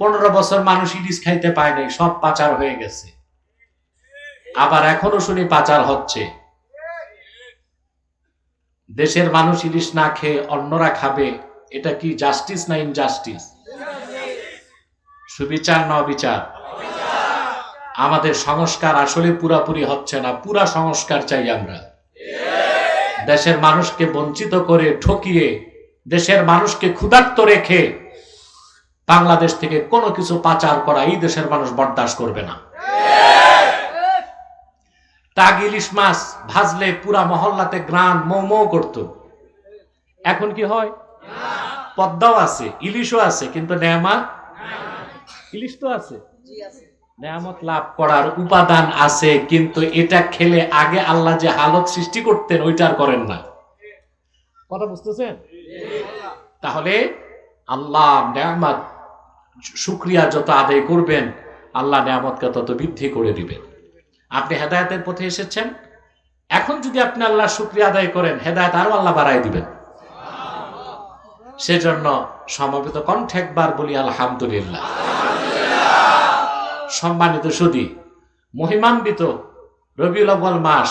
15 বছর মানুষ ইলিশ খাইতে পায় নাই, সব পাচার হয়ে গেছে। আবার এখনো শুনি পাচার হচ্ছে। দেশের মানুষ ইলিশ না খেয়ে অন্যরা খাবে, এটা কি জাস্টিস না ইনজাস্টিস? সুবিচার না অবিচার? আমাদের সংস্কার আসলে পুরাপুরি হচ্ছে না, পুরা সংস্কার চাই আমরা। দেশের মানুষকে বঞ্চিত করে, ঠকিয়ে, দেশের মানুষকে ক্ষুধার্ত রেখে বাংলাদেশ থেকে কোনো কিছু পাচার করা এই দেশের মানুষ বরদাস্ত করবে না। টাগ ইলিশ মাছ ভাজলে পুরা মহল্লাতে গ্রাম মৌ মৌ করত। এখন কি হয়? পদ্মাও আছে, ইলিশও আছে, কিন্তু নেয়ামত, ইলিশ তো আছে, নেয়ামত লাভ করার উপাদান আছে, কিন্তু এটা খেলে আগে আল্লাহ যে হালত সৃষ্টি করতেন ওইটা আর করেন না। কথা বুঝতেছেন? তাহলে আল্লাহ নেয়ামত শুকরিয়া যত আদায় করবেন, আল্লাহ নেয়ামতকে তত বৃদ্ধি করে দিবেন। আপনি হেদায়েতের পথে এসেছেন, এখন যদি আপনি আল্লাহ শুকরিয়া আদায় করেন, হেদায়েত আরো আল্লাহ বাড়ায় দিবেন। সেজন্য সমবেত কণ্ঠে একবার বলি আলহামদুলিল্লাহ। সম্মানিত সুধী, মহিমান্বিত রবিউল আউয়াল মাস,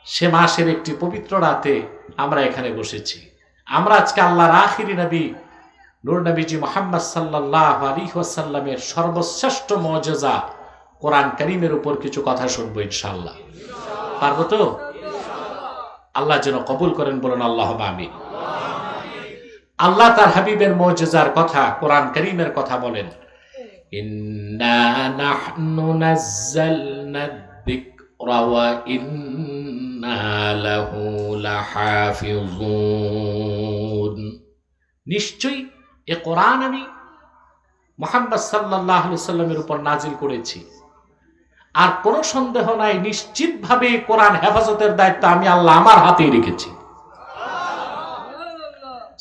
সে মাসের একটি পবিত্র রাতে আমরা এখানে বসেছি। আমরা আজকে আল্লাহর আখিরি নবী নূর নবীজি মুহাম্মদ সাল্লাল্লাহু আলাইহি ওয়াসাল্লামের সর্বশ্রেষ্ঠ মুজিজা কোরআন কারীমের উপর কিছু কথা শুনবো ইনশাআল্লাহ। পারবো তো? আল্লাহ যেন কবুল করেন, বলেন আল্লাহুম্মা আমিন। আল্লাহ তার হাবিবের মুজিজার কথা, কোরআন কারীমের কথা বলেন, ইন্না নাহনু নাযালনা যিকরা ওয়া ইন্না লাহু লাহাফিজুন। নিশ্চয়ই এ কোরআন আমি মুহাম্মদ সাল্লাল্লাহু আলাইহি ওয়াসাল্লামের উপর নাজিল করেছি, আর কোনো সন্দেহ নাই নিশ্চিতভাবে কোরআন হেফাজতের দায়িত্ব আমি আল্লাহ আমার হাতেই রেখেছি।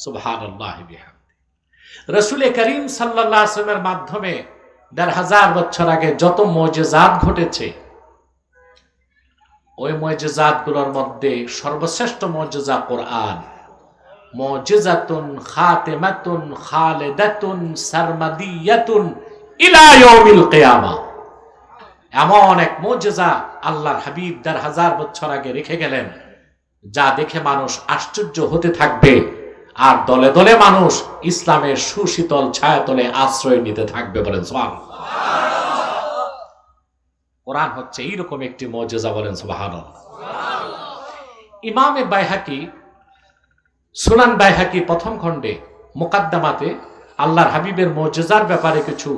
সুবহানাল্লাহি বিহামদি। রাসূল করিম সাল্লাল্লাহু আলাইহি ওয়াসাল্লামের মাধ্যমে ১৫০০ বছর আগে যত মুজিজাত ঘটেছে, ওই মুজিজাতগুলোর মধ্যে সর্বশ্রেষ্ঠ মুজিজা কোরআন। মুজিজাতুন খাতিমাতুন খালিদাতুন সারমাদিয়াতুন ইলা ইয়াউমিল কিয়ামা। এমন এক মুজিজা আল্লাহর হাবিব ১৫০০ বছর আগে রেখে গেলেন, যা দেখে মানুষ আশ্চর্য হতে থাকবে, আর দলে দলে মানুষ ইসলামের সুশীতল ছায়াতলে আশ্রয় নিতে থাকবে। বলেন সুবহানাল্লাহ। কোরআন হচ্ছে এইরকম একটি মুজিজা, বলেন সুবহানাল্লাহ। ইমামে বাইহাকি, সুনান বাইহাকি প্রথম খণ্ডে মুকাদ্দামাতে আল্লাহর হাবিবের মুজিজার ব্যাপারে কিছু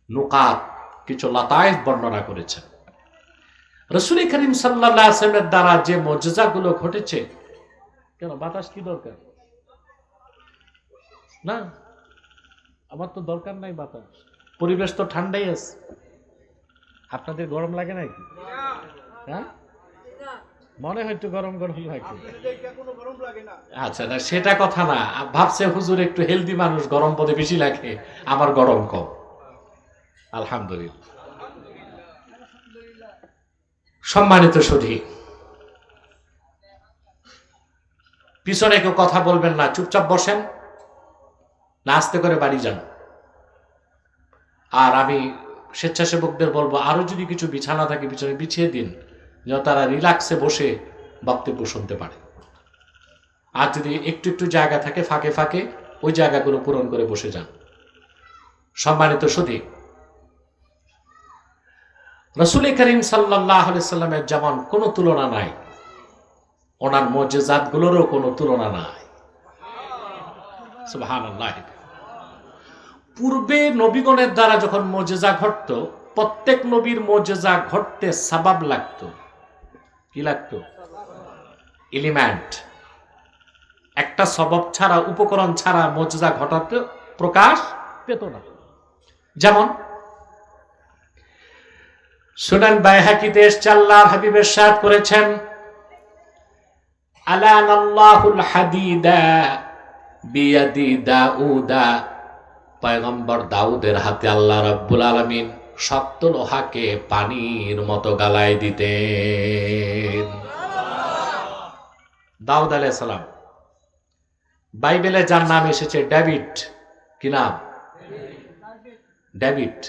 নুকাত, কিছু লতায়েফ বর্ণনা করেছেন। রাসূল করিম সাল্লাল্লাহু আলাইহি ওয়াসাল্লামের দ্বারা যে মুজিজাগুলো ঘটেছে, কেন বাতাস কি দরকার? না, আমার তো দরকার নাই বাতাস, পরিবেশ তো ঠান্ডাই আছে। আপনাদের গরম লাগে নাকি? হ্যাঁ, মনে হয় একটু গরম গরম লাগে। আচ্ছা, না সেটা কথা না, ভাবছে হুজুর একটু হেলদি মানুষ, গরম পদে বেশি লাগে, আমার গরম কম। আলহামদুলিল্লাহ। সম্মানিত সুধী, পিছনে কেউ কথা বলবেন না, চুপচাপ বসেন, না আস্তে করে বাড়ি যান। আর আমি স্বেচ্ছাসেবকদের বলবো, আরো যদি কিছু বিছানা থাকে পিছনে বিছিয়ে দিন, যেন তারা রিল্যাক্সে বসে বক্তব্য শুনতে পারে। আর যদি একটু একটু জায়গা থাকে ফাঁকে ফাঁকে, ওই জায়গাগুলো পূরণ করে বসে যান। সম্মানিত সুধী, রাসূল করিম সাল্লাল্লাহু আলাইহি ওয়াসাল্লামের যেমন কোনো তুলনা নাই, ওনার মুজিজাতগুলোরও কোনো তুলনা নাই। সুবহানাল্লাহ। পূর্বে নবীগণের দ্বারা যখন মুজিজা ঘটত, প্রত্যেক নবীর মুজিজা ঘটতে সাবাব লাগতো। কি লাগতো? এলিমেন্ট। একটা সবব ছাড়া, উপকরণ ছাড়া মুজিজা ঘটাতে প্রকাশ পেত না। যেমন সুনান বাইহাকিতে এসেছে, আল্লাহর হাবিব ইরশাদ করেছেন, আলানাল্লাহুল হাদিদা বিয়াদি দাউদা। পয়গম্বর দাউদের হাতে আল্লাহ রাব্বুল আলামিন শক্ত লোহাকে পানির মতো গালায় দিতেন। দাউদ আলাইহিস সালাম। বাইবেলে যার নাম এসেছে ডেভিড, কি নাম? ডেভিড,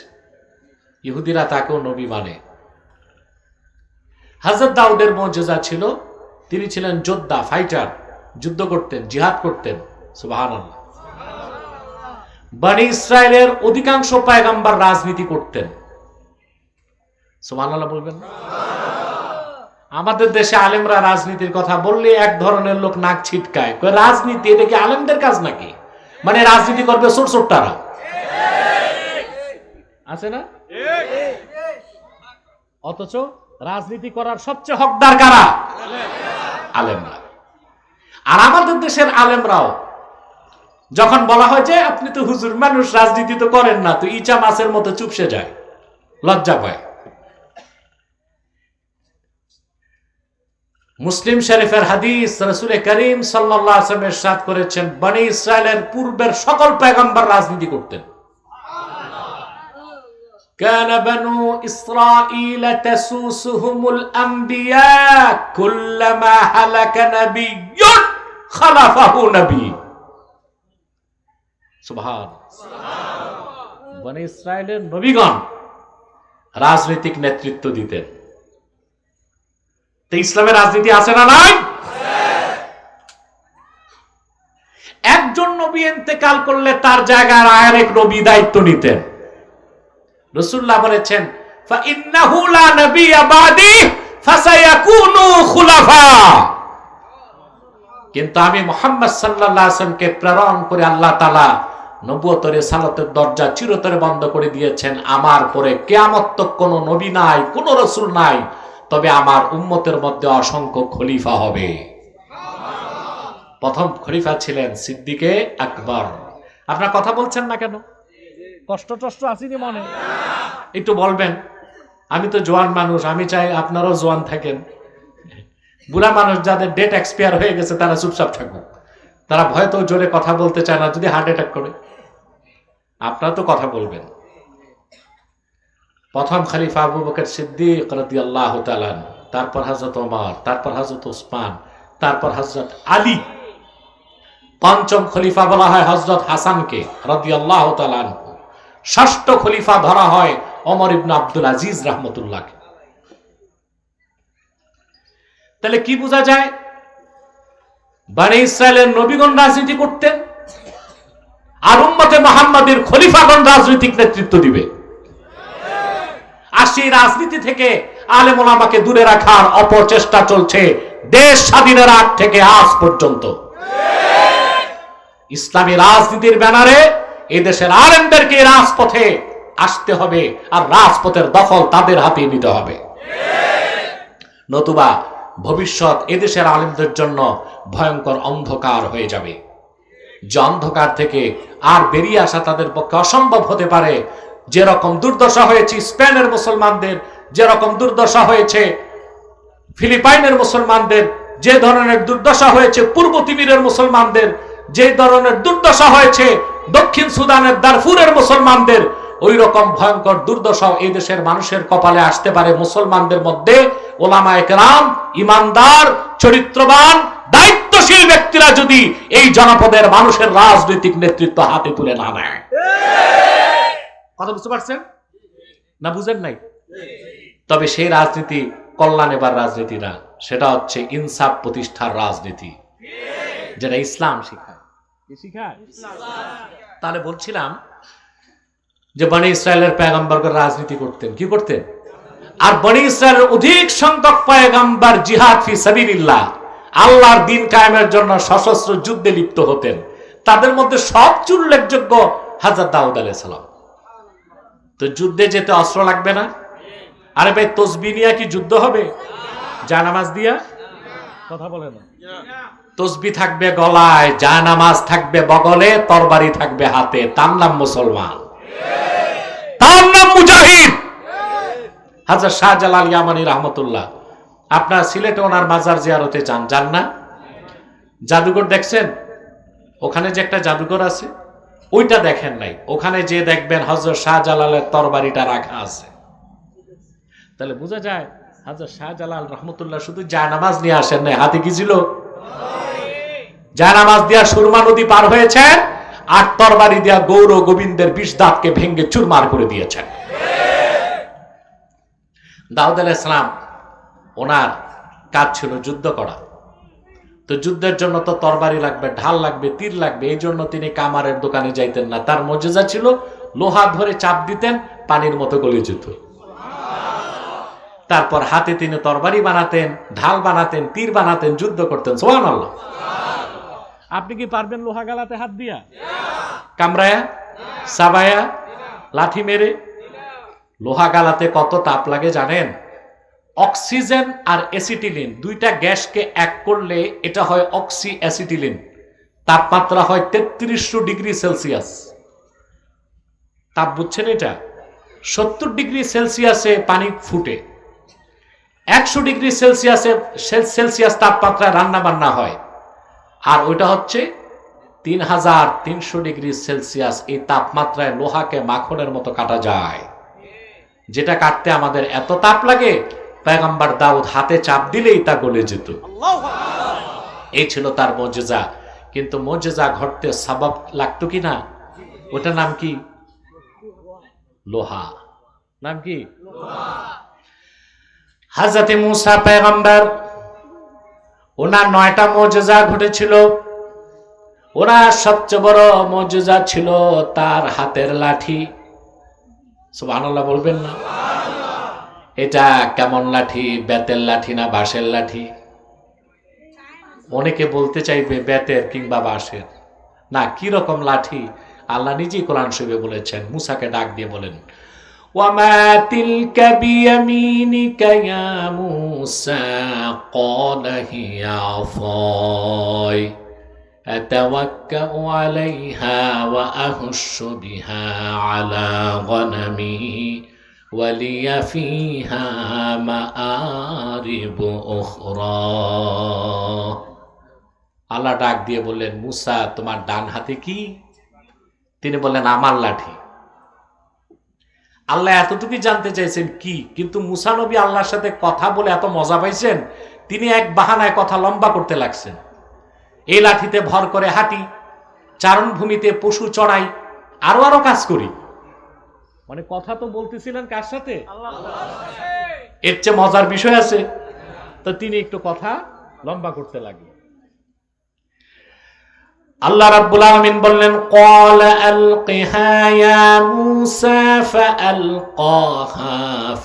ইহুদিরা তাকেও নবী মানে। হযরত দাউদের মুজিজা ছিল, তিনি ছিলেন যোদ্ধা, ফাইটার, যুদ্ধ করতেন, জিহাদ করতেন। সুবহানাল্লাহ। বনি ইসরায়েলের অধিকাংশ পয়গম্বর রাজনীতি করতেন। সুবহানাল্লাহ বলবেন। আমাদের দেশে আলেমরা রাজনীতির কথা বললে এক ধরনের লোক নাক ছিটকায়, রাজনীতি এটা কি আলেমদের কাজ নাকি? মানে রাজনীতি করবে ছোটছোটরা, আছে না? অথচ রাজনীতি করার সবচেয়ে হকদার কারা? আলেমরা। আর আমাদের দেশের আলেমরাও যখন বলা হয় যে আপনি তো হুজুর মানুষ, রাজনীতি তো করেন না, তো ইচা মাছের মতো চুপসে যায়, লজ্জা পায়। মুসলিম শরীফের হাদিস, রাসূল করিম সাল্লাল্লাহু আলাইহি ওয়াসাল্লাম ইরশাদ করেছেন, বনি ইসরাইলের পূর্বের সকল পয়গম্বর রাজনীতি করতেন। কানা বানু ইসরাঈল তাসুসুহুমুল আম্বিয়া কুল্লামা হালাকা নাবিয়্যুন খালাফাহু নবী। সুবহানাল্লাহ। বনি ইসরাইলের নবীগণ রাজনৈতিক নেতৃত্ব দিতেন। তো ইসলামের রাজনীতি আছে না নাই? একজন নবী ইন্তেকাল করলে তার জায়গায় আরেক নবী দায়িত্ব নিতেন। রাসূলুল্লাহ বলেছেন, ফাইন্নাহু লা নাবিয়্যা বাদি ফাসায়াকুনু খুলাফা। কিন্তু আমি মুহাম্মদ সাল্লাল্লাহু আলাইহি ওয়াসাল্লামকে প্রেরণ করে আল্লাহ তাআলা নবুয়তের রিসালাতের দরজা চিরতরে বন্ধ করে দিয়েছেন। আমার পরে কিয়ামত তক কোনো নবী নাই, কোনো রাসূল নাই, তবে আমার উম্মতের মধ্যে অসংখ্য খলিফা হবে। প্রথম খলিফা ছিলেন সিদ্দিকে আকবর। আপনারা কথা বলছেন না কেন? কষ্ট টষ্ট আসেনি মনে? একটু বলবেন। আমি তো জোয়ান মানুষ, আমি চাই আপনারাও জোয়ান থাকেন। বুড়া মানুষ যাদের ডেট এক্সপায়ার হয়ে গেছে তারা চুপচাপ থাকুক, তারা ভয়তো জোরে কথা বলতে চায় না, যদি হার্ট অ্যাটাক করে। আপনারা তো কথা বলবেন। প্রথম খলিফা আবু বকর সিদ্দিক রাদিয়াল্লাহু তাআলা, তারপর হযরত ওমর, তারপর হযরত উসমান, তারপর হযরত আলী। পঞ্চম খলিফা বলা হয় হযরত হাসানকে রাদিয়াল্লাহু তাআলা। ষষ্ঠ খলিফা ধরা হয় ওমর ইবনে আব্দুল আজিজ রাহমাতুল্লাহকে। তাহলে কি বোঝা যায়? বনি ইসরায়েলের নবীগণ রাজনীতি করতেন, আর উম্মতে মুহাম্মাদের খলিফাগণ রাজনৈতিক নেতৃত্ব দিবে। আর সেই রাজনীতি থেকে আলেম ওলামাকে দূরে রাখার অপচেষ্টা চলছে দেশ স্বাধীনের আগ থেকে আজ পর্যন্ত। ইসলামী রাজনীতির ব্যানারে এই দেশের আলেমদেরকে রাজপথে আসতে হবে, আর রাজপথের দখল তাদের হাতে নিতে হবে, নতুবা ভবিষ্যৎ এদেশের আলেমদের জন্য ভয়ঙ্কর অন্ধকার হয়ে যাবে। যে অন্ধকার থেকে আর বেরিয়ে আসা তাদের পক্ষে অসম্ভব হতে পারে। যেরকম দুর্দশা হয়েছে স্পেনের মুসলমানদের, যেরকম দুর্দশা হয়েছে ফিলিপাইনের মুসলমানদের, যে ধরনের দুর্দশা হয়েছে পূর্ব তিমুরের মুসলমানদের, যে ধরনের দুর্দশা হয়েছে দক্ষিণ সুদানের দারফুরের মুসলমানদের, ওই রকম ভয়ঙ্কর দুর্দশা এই দেশের মানুষের কপালে আসতে পারে মুসলমানদের মধ্যে ওলামায়ে কেরাম, ইমানদার, চরিত্রবান, দায়িত্বশীল ব্যক্তিরা যদি এই জনপদের মানুষের রাজনৈতিক নেতৃত্ব হাতে তুলে না নেয়। কথা বুঝতে পারছেন না? বুঝেন নাই? তবে সেই রাজনীতি কল্যাণ এবার রাজনীতি না, সেটা হচ্ছে ইনসাফ প্রতিষ্ঠার রাজনীতি, যেটা ইসলাম শিখায়। কি শিখায়? তাহলে বলছিলাম যে বনি ইসরায়েলের পয়গম্বরগণ রাজনীতি করতেন। কি করতেন? আর বনি ইসরায়েলের অধিক সংখ্যক পয়গম্বর জিহাদ ফি সাবিলিল্লাহ, আল্লাহর দ্বীন কায়েমের জন্য সশস্ত্র যুদ্ধে লিপ্ত হতেন। তাদের মধ্যে সবচেয়ে উল্লেখযোগ্য হযরত দাউদ আলাইহিস সালাম। তো যুদ্ধে যেতে অস্ত্র লাগবে না? আরে ভাই, তসবিহ নিয়ে কি যুদ্ধ হবে? জায়নামাজ দিয়া? কথা বলে না। তসবিহ থাকবে গলায়, জায়নামাজ থাকবে বগলে, তরবারি থাকবে হাতে, তার নাম মুসলমান, তার নাম মুজাহিদ। হযরত শাহজালাল ইয়ামানী রাহমাতুল্লাহ, আপনারা সিলেটে ওনার মাজার জিয়ারতে যান না? জাদুঘর দেখছেন? ওখানে যে একটা জাদুঘর আছে, ওইটা দেখেন নাই? ওখানে যে দেখবেন হযরত শাহজালালের তরবারিটা রাখা আছে। তাহলে বোঝা যায় হযরত শাহজালাল রাহমাতুল্লাহ শুধু জায়নামাজ নিয়ে আসেন নাই, হাতে কি ছিল? জায়নামাজ দিয়া সুরমা নদী পার হয়েছেন, আর তরবারি দিয়া গৌর গোবিন্দের 20 দাঁতকে ভেঙ্গে চুরমার করে দিয়েছেন। দাউদ আলাইহিস সালাম ওনার কাজ ছিল যুদ্ধ করা। তো যুদ্ধের জন্য তো তরবারি লাগবে, ঢাল লাগবে, তীর লাগবে। এই জন্য তিনি কামারের দোকানে যাইতেন না। তার মুজিজা ছিল লোহা ধরে চাপ দিতেন, পানির মতো গলে যেত। তারপর হাতে তিনি তরবারি বানাতেন, ঢাল বানাতেন, তীর বানাতেন, যুদ্ধ করতেন। সুবহানাল্লাহ। আপনি কি পারবেন লোহা গালাতে হাত দিয়া, কামড়ায়া, সাবায়া, লাঠি মেরে? লোহা গালাতে কত তাপ লাগে জানেন? অক্সিজেন আর অ্যাসিটিলিন দুইটা গ্যাসকে এক করলে এটা হয় অক্সি অ্যাসিটিলিন। তাপমাত্রা হয় 3300 ডিগ্রি সেলসিয়াস। তাপ বুঝছেন? এটা 70 ডিগ্রি সেলসিয়াসে পানি ফুটে, 100 ডিগ্রি সেলসিয়াস তাপমাত্রায় রান্না বান্না হয়, আর ওইটা হচ্ছে 3300 ডিগ্রি সেলসিয়াস। এই তাপমাত্রায় লোহাকে মাখনের মতো কাটা যায়, যেটা কাটতে আমাদের এত তাপ লাগে, পয়গম্বর দাউদ হাতে চাপ দিলেই তা গলে যেত। এই ছিল তার মুজিজা। কিন্তু মুজিজা ঘটতে সাবাব লাগতো কিনা? ওটার নাম কি? লোহা। নাম কি? হযরতে মূসা পয়গম্বর, ওনার 9টা মুজিজা ঘটেছিল। ওনার সবচেয়ে বড় মুজিজা ছিল তার হাতের লাঠি। সুবহানাল্লাহ বলবেন না? এটা কেমন লাঠি? বেতের লাঠি না বাঁশের লাঠি? অনেকে বলতে চাইবে বেতের কিংবা বাঁশের। না, কি রকম লাঠি? আল্লাহ নিজেই কোরআন শরীফে বলেছেন। মূসাকে ডাক দিয়ে বলেন, ওয়ামা তিলকা বিয়ামিনিকা ইয়া মূসা ক্বালা হিয়া আসাই আতাওয়াক্কাউ আলাইহা ওয়া আহুশু বিহা আলা গনামি ওয়ালিয়া ফিহা মাআরিব উখরা। আল্লাহ ডাক দিয়ে বললেন, মূসা তোমার ডান হাতে কি? তিনি বললেন, আমার লাঠি। আল্লাহ এতটুকুই জানতে চাইছেন কি, কিন্তু মূসা নবী আল্লাহর সাথে কথা বলে এত মজা পাইছেন, তিনি এক বাহানায় কথা লম্বা করতে লাগছেন। এই লাঠিতে ভর করে হাঁটি, চারণভূমিতে পশু চড়াই, আরো কাজ করি। মানে কথা তো বলতেছিলেন কার সাথে? এর চেয়ে মজার বিষয় আছে? তো তিনি একটু কথা লম্বা করতে লাগলেন। আল্লাহ রাব্বুল আলামিন বললেন, ক্বালা আলকিহা ইয়া মূসা ফাআলকাহা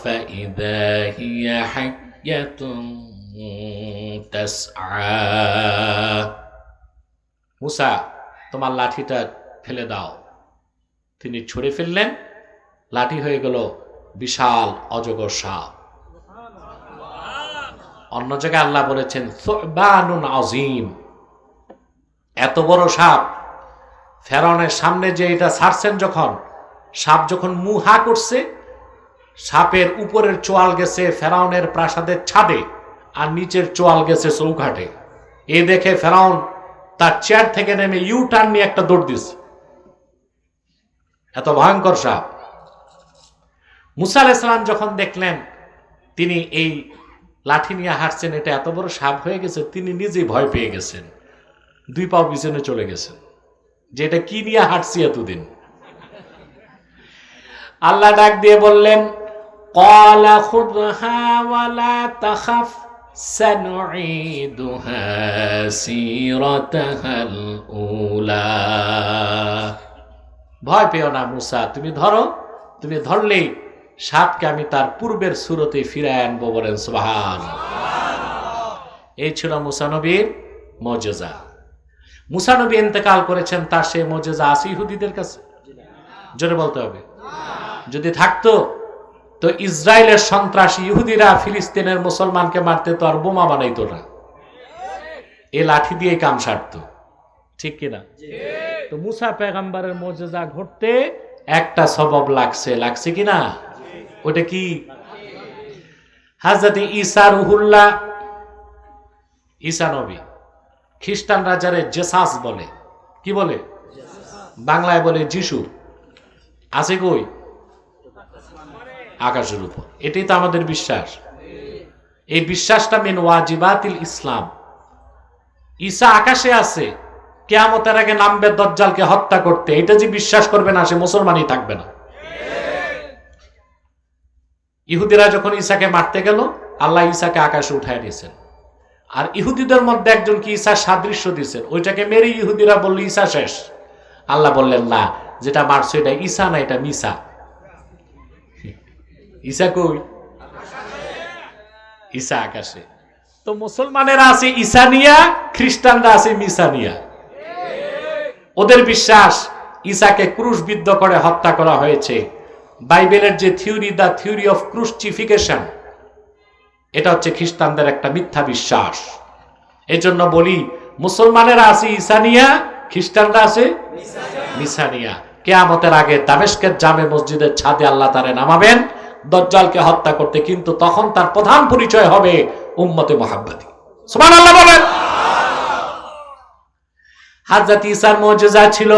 ফাইযা হিয়া হাইয়াতুন তাসআ। মূসা তোমার লাঠিটা ফেলে দাও। তিনি ছুঁড়ে ফেললেন, লাঠি হয়ে গেল বিশাল অজগর সাপ। অন্য জায়গায় আল্লাহ বলেছেন সুবানুন আযীম, এত বড় সাপ। ফেরাউনের সামনে যে এটা ছাড়ছেন, যখন সাপ যখন মুহা করছে, সাপের উপরের চোয়াল গেছে ফেরাউনের প্রাসাদের ছাদে, আর নিচের চোয়াল গেছে চৌকাঠে। এই দেখে ফেরাউন তার চেয়ার থেকে নেমে ইউ টার্ন নিয়ে একটা দৌড় দিছে। এত ভয়ঙ্কর সাপ। মূসা আলাইহিস সালাম যখন দেখলেন তিনি এই লাঠি নিয়ে হাঁটছেন, এটা এত বড় সাপ হয়ে গেছে, তিনি নিজেই ভয় পেয়ে গেছেন। 2 পা পিছনে চলে গেছেন, যে এটা কি নিয়ে হাঁটছি এতদিন। আল্লাহ ডাক দিয়ে বললেন, ক্বালা খুযহা ওয়ালা তাখাফ সানুঈদুহা সিরাতাহাল উলা। ভয় পেও না মূসা, তুমি ধরো, তুমি ধরলেই সাপকে আমি তার পূর্বের সুরতে ফিরায় আনবো। বলেন সুবহানাল্লাহ। এই ছিল মূসা নবীর মুজিজা। মূসা নবী ইন্তেকাল করেছেন, তার সেই মুজিজা আছে ইহুদিদের কাছে? জোরে বলতে হবে। যদি থাকতো তো ইসরায়েলের সন্ত্রাসী ইহুদিরা ফিলিস্তিনের মুসলমানকে মারতে তো আর বোমা বানাইতো না, এই লাঠি দিয়ে কাম সারতো। ঠিক কিনা? তো মূসা পয়গম্বরের মুজিজা ঘটতে একটা সবব লাগছে কিনা? ওটা কি? হযরত ঈসা রুহুল্লাহ, ঈসা নবী, খ্রিস্টানরা যারে জেসাস বলে, কি বলে? বাংলায় বলে যিশু। আছে কই? আকাশের উপর। এটাই তো আমাদের বিশ্বাস। এই বিশ্বাসটা মিন ওয়াজিবাতিল ইসলাম। ঈসা আকাশে আছে, কিয়ামতের আগে নামবে দাজ্জালকে হত্যা করতে, এটা যে বিশ্বাস করবে না সে মুসলমানই থাকবে না। ইহুদিরা যখন ঈসাকে মারতে গেল, আল্লাহ ঈসাকে আকাশে উঠায় দিয়েছেন। আর ইহুদিদের মধ্যে একজনকে ঈসার সাদৃশ্য দিয়েছেন, ওইটাকে মেরে ইহুদিরা বলল ঈসা শেষ। আল্লাহ বললেন না, যেটা মারছো এটা ঈসা না, এটা মিসা। ঈসা কই? ঈসা আকাশে। তো মুসলমানেরা আছে ঈসা নিয়া, খ্রিস্টানরা আছে মিসা নিয়া। ওদের বিশ্বাস ঈসাকে ক্রুশবিদ্ধ করে হত্যা করা হয়েছে। বাইবেলের যে থিওরি, দ্য থিওরি অফ ক্রুসিফিকেশন, এটা হচ্ছে খ্রিস্টানদের একটা মিথ্যা বিশ্বাস। এই জন্য বলি, মুসলমানেরা আছে ঈসা নিয়া, খ্রিস্টানরা আছে মিসা নিয়া। কিয়ামতের আগে দামেস্কের জামে মসজিদের ছাদে আল্লাহ তাআলা নামাবেন দাজ্জালকে হত্যা করতে, কিন্তু তখন তার প্রধান পরিচয় হবে উম্মতে মুহাম্মাদি। সুবহানাল্লাহ বলেন। হযরত ঈসার মুজিজা ছিল,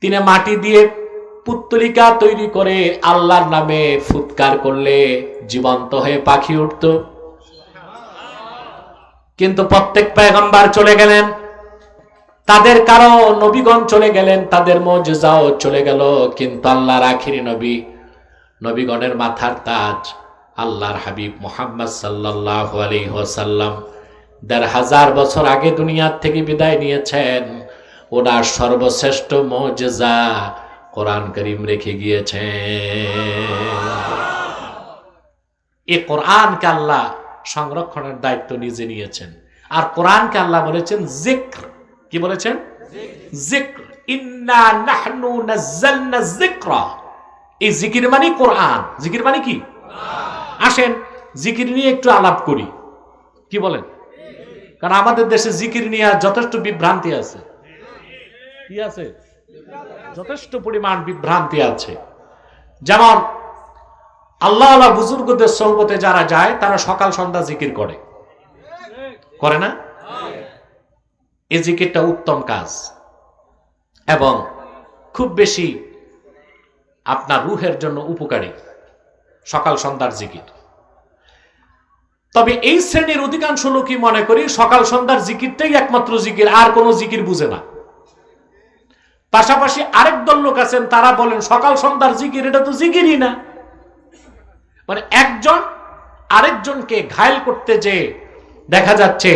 তিনি মাটি দিয়ে পুত্তলিকা তৈরি করে আল্লাহর নামে ফুৎকার করলে জীবন্ত হয়ে পাখি উঠত। কিন্তু প্রত্যেক পয়গম্বর চলে গেলেন, তাদের কারো নবীগণ চলে গেলেন, তাদের মুজিজাও চলে গেল, কিন্তু আল্লাহর আখিরি নবী, নবীগণের মাথার তাজ আল্লাহর হাবিব মুহাম্মদ সাল্লাল্লাহু আলাইহি ওয়াসাল্লাম ১৫০০ বছর আগে দুনিয়ার থেকে বিদায় নিয়েছেন। ওনার সর্বশ্রেষ্ঠ মুজিজা কোরআন কারীম রেখে গিয়েছেন। এই কোরআনকে আল্লাহ সংরক্ষণের দায়িত্ব নিজে নিয়েছেন। আর কোরআনকে আল্লাহ বলেছেন যিকর। কি বলেছেন? যিকর। ইন্না নাহনু নাযালনা যিকরা। এই জিকির মানে কোরআন। জিকির মানে কি? আসেন জিকির নিয়ে একটু আলাপ করি, কি বলেন? কারণ আমাদের দেশে জিকির নিয়ে যথেষ্ট বিভ্রান্তি আছে। কি আছে? যথেষ্ট পরিমাণ বিভ্রান্তি আছে। যেমন আল্লাহ বুজুর্গদের সোহবতে যারা যায়, তারা সকাল সন্ধ্যা জিকির করে, করে না? এই জিকিরটা উত্তম কাজ এবং খুব বেশি আপনার রুহের জন্য উপকারী, সকাল সন্ধ্যার জিকির। তবে এই শ্রেণীর অধিকাংশ লোকই মনে করি সকাল সন্ধ্যার জিকিরটাই একমাত্র জিকির, আর কোনো জিকির বুঝে না। পাশাপাশি আরেক দল লোক আছেন, তারা বলেন সকাল সন্ধ্যার জিকির এটা তো জিকিরই না। মানে একজন আরেকজনকে ঘায়েল করতে যে দেখা যাচ্ছে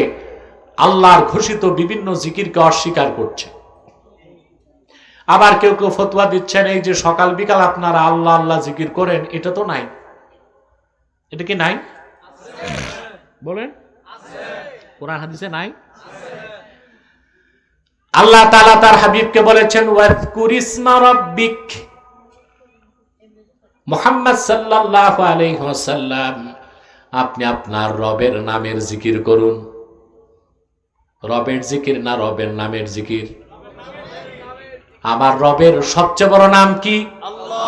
আল্লাহর ঘোষিত বিভিন্ন জিকিরকে অস্বীকার করছে। আবার কেউ কেউ ফতোয়া দিচ্ছেন এই যে সকাল বিকাল আপনারা আল্লাহ আল্লাহ জিকির করেন, এটা তো নাই। এটা কি নাই? বলেন, কোরআন হাদিসে নাই। আল্লাহ তাআলা তার হাবিবকে বলেছেন ওয়াজকুর ইসমা রাব্বিক। মুহাম্মদ সাল্লাল্লাহু আলাইহি ওয়াসাল্লাম, আপনি আপনার রবের নামের জিকির করুন। রবের জিকির না রবের নামের জিকির? আমার রবের সবচেয়ে বড় নাম কি? আল্লাহ।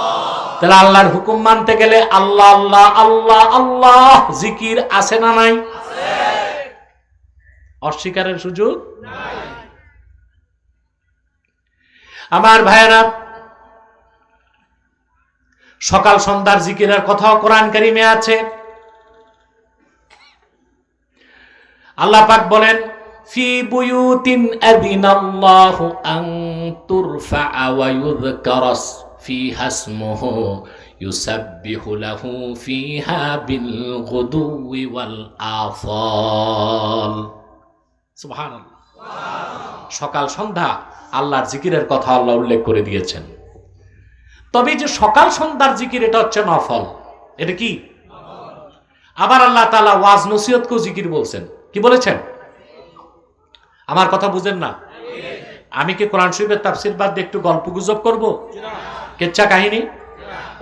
তাহলে আল্লাহর হুকুম মানতে গেলে আল্লাহ আল্লাহ আল্লাহ আল্লাহ জিকির আছে না নাই? আছে। অস্বীকারের সুযোগ নাই। আমার ভাইয়েরা, সকাল সন্ধ্যার জিকিরের কথাও কোরআন কারীমে আছে। আল্লাহ পাক বলেন ফি বুয়ুতিন আযিনাল্লাহু আন তুরফা ওয়া ইউযকারাস ফিহা ইসমুহু ইউসাব্বিহু লাহু ফিহা বিল গুদুই ওয়াল আসাল। সুবহানাল্লাহ। সকাল সন্ধ্যা আল্লাহর জিকিরের কথা আল্লাহ উল্লেখ করে দিয়েছেন। তবে যে সকাল সন্ধ্যার জিকির এটা হচ্ছে নফল। এটা কি? আবার আল্লাহ তাআলা ওয়াজ নসিহতকেও জিকির বলছেন। কি বলেছেন? আমার কথা বুঝেন না? আমি কি কোরআন শরীফের তাফসীর বাদ দিয়ে একটু গল্প গুজব করব? কেচ্ছা কাহিনী?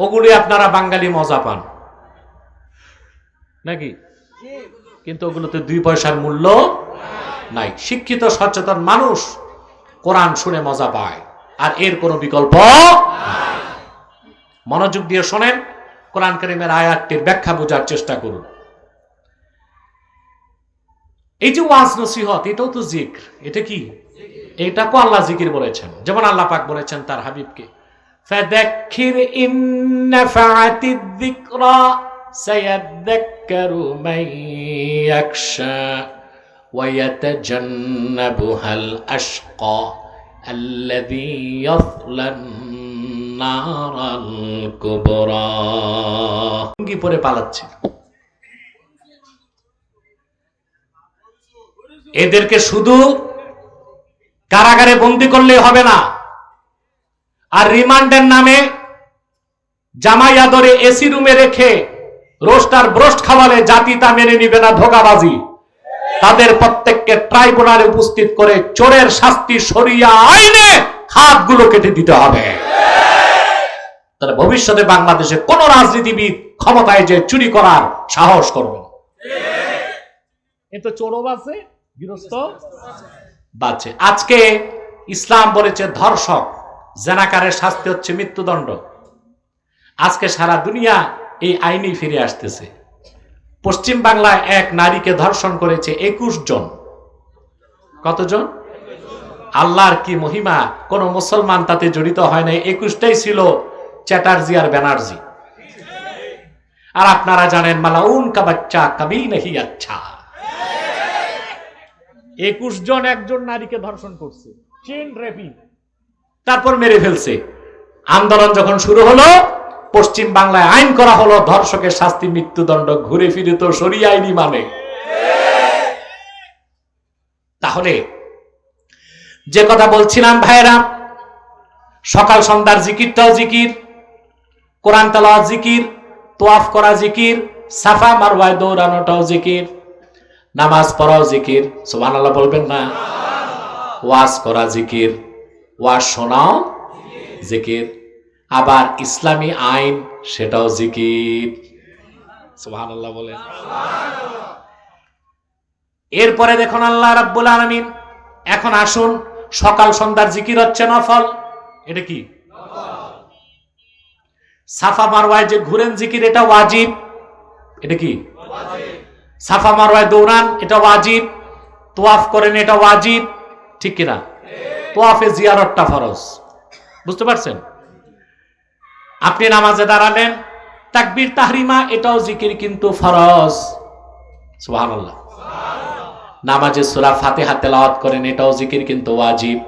ওগুলি আপনারা বাঙালি মজা পান নাকি? কিন্তু ওগুলোতে 2 পয়সার মূল্য নাই। শিক্ষিত সচেতন মানুষ কোরআন শুনে মজা পায়, আর এর কোনো বিকল্প নাই। মনোযোগ দিয়ে শোনেন, কোরআন কারীমের আয়াতটির ব্যাখ্যা বোঝার চেষ্টা করুন। এই যে ওয়াজ নসিহত, এটাও তো জিকির। এটা কি? এটাকে আল্লাহ জিকির বলেছেন। যেমন আল্লাহ পাক বলেছেন তার হাবিবকে ফাযাক্কির ইন নাফাআতিয যিকরা সায়াযাক্কারু মান ইয়াখশা ওয়ায়াতাজান্নাবুহাল আশকা আল্লাযী ইয়াসলান নারাল কুবরা। লুঙ্গি পরে পালাচ্ছে। এদেরকে শুধু কারাগারে বন্দী করলে হবে না, আর রিমান্ডের নামে জামাই আদরে এসি রুমে রেখে রোস্ট আর ব্রোস্ট খাওয়ালে জাতি তা মেনে নিবে না, ধোঁকাবাজি। তাদের প্রত্যেককে ট্রাইব্যুনালে উপস্থিত করে চোরের শাস্তি শরিয়া আইনে হাতগুলো কেটে দিতে হবে। তাহলে ভবিষ্যতে বাংলাদেশে কোন রাজনীতিবিদ ক্ষমতায় যে চুরি করার সাহস করবে না। এ তো চোরও বাঁচে, গৃহস্থ বাঁচে। আজকে ইসলাম বলেছে ধর্ষক জেনাকারের শাস্তি হচ্ছে মৃত্যুদণ্ড। আজকে সারা দুনিয়া এই আইনই ফিরে আসতেছে। পশ্চিম বাংলায় এক নারীকে ধর্ষণ করেছে 21 জন। কতজন? আল্লাহর কি মহিমা, কোন মুসলমান তাতে জড়িত হয় নাই। 21টাই ছিল চ্যাটার্জি আর ব্যানার্জি। আর আপনারা জানেন মালাউন কা বাচ্চা কবি নহি আচ্ছা। 21 জন একজন নারীকে ধর্ষণ করছে, চেইন রেপিং, তারপর মেরে ফেলছে। আন্দোলন যখন শুরু হলো, পশ্চিম বাংলায় আইন করা হলো ধর্ষকের শাস্তি মৃত্যুদণ্ড। ঘুরে ফিরে তো শরিয়া আইনই মানে। তাহলে যে কথা বলছিলাম ভাইরা, সকাল সন্ধ্যার জিকিরটাও জিকির, কোরআন তেলাওয়াত জিকির, তোয়াফ করা জিকির, সাফা মারওয়ায় দৌড়ানোটাও জিকির, নামাজ পড়াও জিকির। সুবহানাল্লাহ বলবেন না? ওয়াজ করা জিকির, ওয়াজ শোনাও জিকির, আবার ইসলামী আইন সেটাও জিকির। সুবহানাল্লাহ বলেন। এরপরে দেখুন আল্লাহ রাব্বুল আলামিন, এখন আসুন সকাল সন্ধ্যার জিকির হচ্ছে নফল। এটা কি? সাফা মারওয়ায় যে ঘুরেন জিকির, এটা ওয়াজিব। এটা কি? সাফা মারওয়ায় দৌড়ান, এটা ওয়াজিব। তোয়াফ করেন, এটা ওয়াজিব। ঠিক কিনা? তোয়াফে জিয়ারতটা ফরজ। বুঝতে পারছেন? আপনি নামাজে দাঁড়ালেন, তাকবীর তাহরিমা এটাও জিকির কিন্তু ফরজ। সুবহানাল্লাহ। নামাজে সূরা ফাতিহা তেলাওয়াত করেন, এটাও জিকির কিন্তু ওয়াজিব।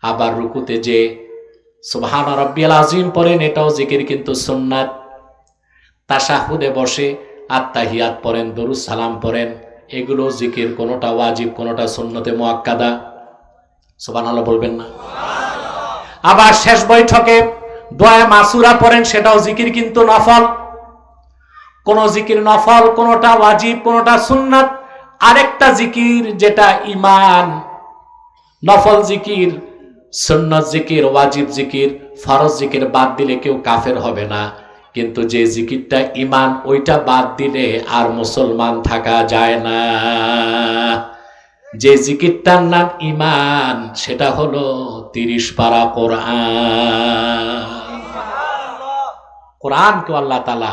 আবার রুকুতে যে সুবহান রাব্বিয়াল আযীম পড়েন, এটাও জিকির কিন্তু সুন্নাত। তাশাহুদে বসে আত্তাহিয়াত পড়েন, দরুদ সালাম পড়েন, এগুলো জিকির, কোনটা ওয়াজিব কোনটা সুন্নতে মুআক্কাদা। সুবহানাল্লাহ বলবেন না? আবার শেষ বৈঠকে দোয়া মাসুরা পড়েন, সেটাও জিকির কিন্তু নফল। কোন জিকির নফল, কোনটা ওয়াজিব, কোনটা সুন্নাত। আরেকটা জিকির যেটা ঈমান, নফল জিকির, সুন্নাত জিকির, ওয়াজিব জিকির, ফরজ জিকির বাদ দিলে কেউ কাফের হবে না। কিন্তু যে জিকিরটা ঈমান, ওইটা বাদ দিলে আর মুসলমান থাকা যায় না। যে জিকিরটার নাম ঈমান, সেটা হলো 30 পারা কোরআন। কোরআনকে আল্লাহ তাআলা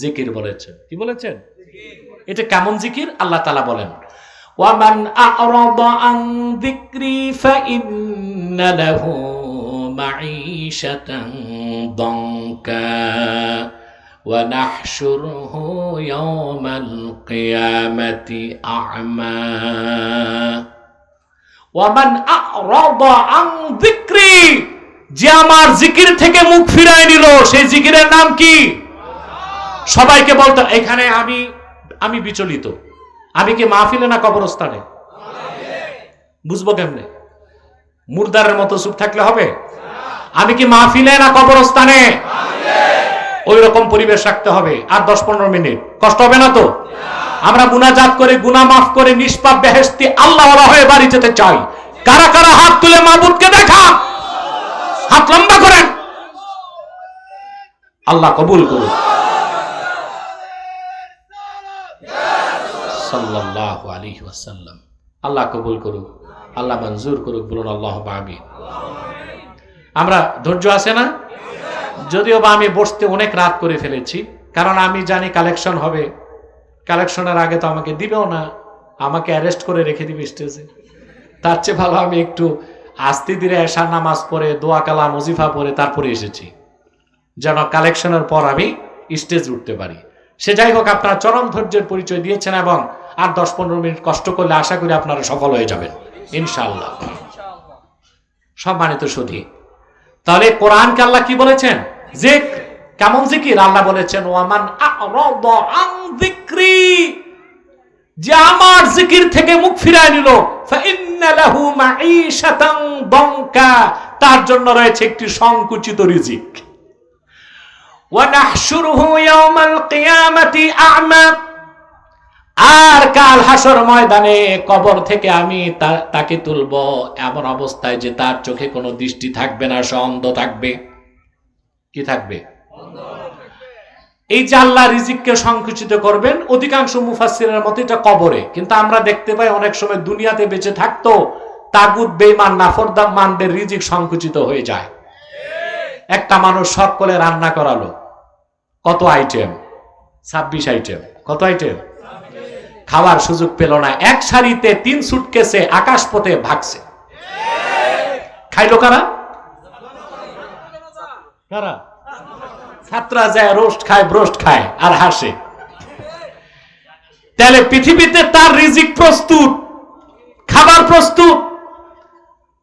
জিকির বলেছেন। কি বলেছেন? এটা কেমন জিকির? আল্লাহ তাআলা বলেন, ওয়ামান আ'রাদা আন যিকরি ফাইন্না লাহু মাঈশাতান দানকা ওয়া নাহশুরুহু ইয়াওমাল কিয়ামাতি আ'মা। ওয়ামান আ'রাদা আন যিকরি, যে আমার জিকির থেকে মুখ ফিরায় নিল, সেই জিকিরের নাম কি? সবাইকে বলতে, এখানে আমি বিচলিত, আমি কি মাহফিলে না কবরস্থানে? বুঝবো কেমনে? মুর্দারের মতো চুপ থাকলে হবে? আমি কি মাহফিলে না কবরস্থানে? ওই রকম পরিবেশ রাখতে হবে। আর 10-15 মিনিট কষ্ট হবে না তো? আমরা মুনাজাত করে গুনাহ মাফ করে নিষ্পাপ বেহেশতি আল্লাহওয়ালা হয়ে বাড়ি যেতে চাই। কারা কারা হাত তুলে মাবুদকে দেখা, হাত লম্বা করেন। আল্লাহ কবুল করুন। সাল্লাল্লাহু আলাইহি ওয়াসাল্লাম। আল্লাহ কবুল করুক, আল্লাহ মঞ্জুর করুক। বলুন আল্লাহুম্মা আমিন। আমরা ধৈর্য আছে না? যদিও বা আমি বসতে অনেক রাত করে ফেলেছি, কারণ আমি জানি কালেকশন হবে। কালেকশনের আগে তো আমাকে দিবেও না, আমাকে অ্যারেস্ট করে রেখে দিবে স্টেজে। তার চেয়ে ভালো আমি একটু আস্তে ধীরে এশা নামাজ পড়ে, দোয়া কালাম ওজিফা পড়ে তারপরে এসেছি, যেন কালেকশনের পর আমি স্টেজ উঠতে পারি। সে যাই হোক, আপনারা চরম ধৈর্যের পরিচয় দিয়েছেন এবং আর 10-15 মিনিট কষ্ট করলে আশা করি আপনারা সফল হয়ে যাবেন ইনশাআল্লাহ। সম্মানিত সুধী, তাহলে কোরআনকে আল্লাহ কি বলেছেন? জিক্র। কেমন জিকির? আল্লাহ বলেছেন ওয়ামান আ'রাদা আন যিকরি, যে আমার জিকির থেকে মুখ ফিরায় নিল, ফাইন্না লাহু মাঈশাতান দানকা, তার জন্য রয়েছে একটি সংকুচিত রিজিক। ওয়া নাহশুরুহু ইয়াওমাল কিয়ামাতি আ'মা, আর কাল হাসর ময়দানে কবর থেকে আমি তাকে তুলব এমন অবস্থায় যে তার চোখে কোনো দৃষ্টি থাকবে না, সে অন্ধ থাকবে। কি থাকবে? এই যে আল্লাহ রিজিককে সংকুচিত করবেন, অধিকাংশ মুফাসসিরের মতে এটা কবরে, কিন্তু আমরা দেখতে পাই অনেক সময় দুনিয়াতে বেঁচে থাকতো তাগুত বেঈমান নাফরমানদের রিজিক সংকুচিত হয়ে যায়। একটা মানুষ শখ করে রান্না করালো, কত আইটেম? 26 আইটেম। কত আইটেম? খাওয়ার সুযোগ পেল না, এক সারিতে 3 সুটকেসে আকাশপথে ভাগছে। খাইলো কারা? কারা? ছাত্রা যায় রোস্ট খায়, ব্রোস্ট খায় আর হাসে। তাহলে পৃথিবীতে তার রিজিক প্রস্তুত, খাবার প্রস্তুত,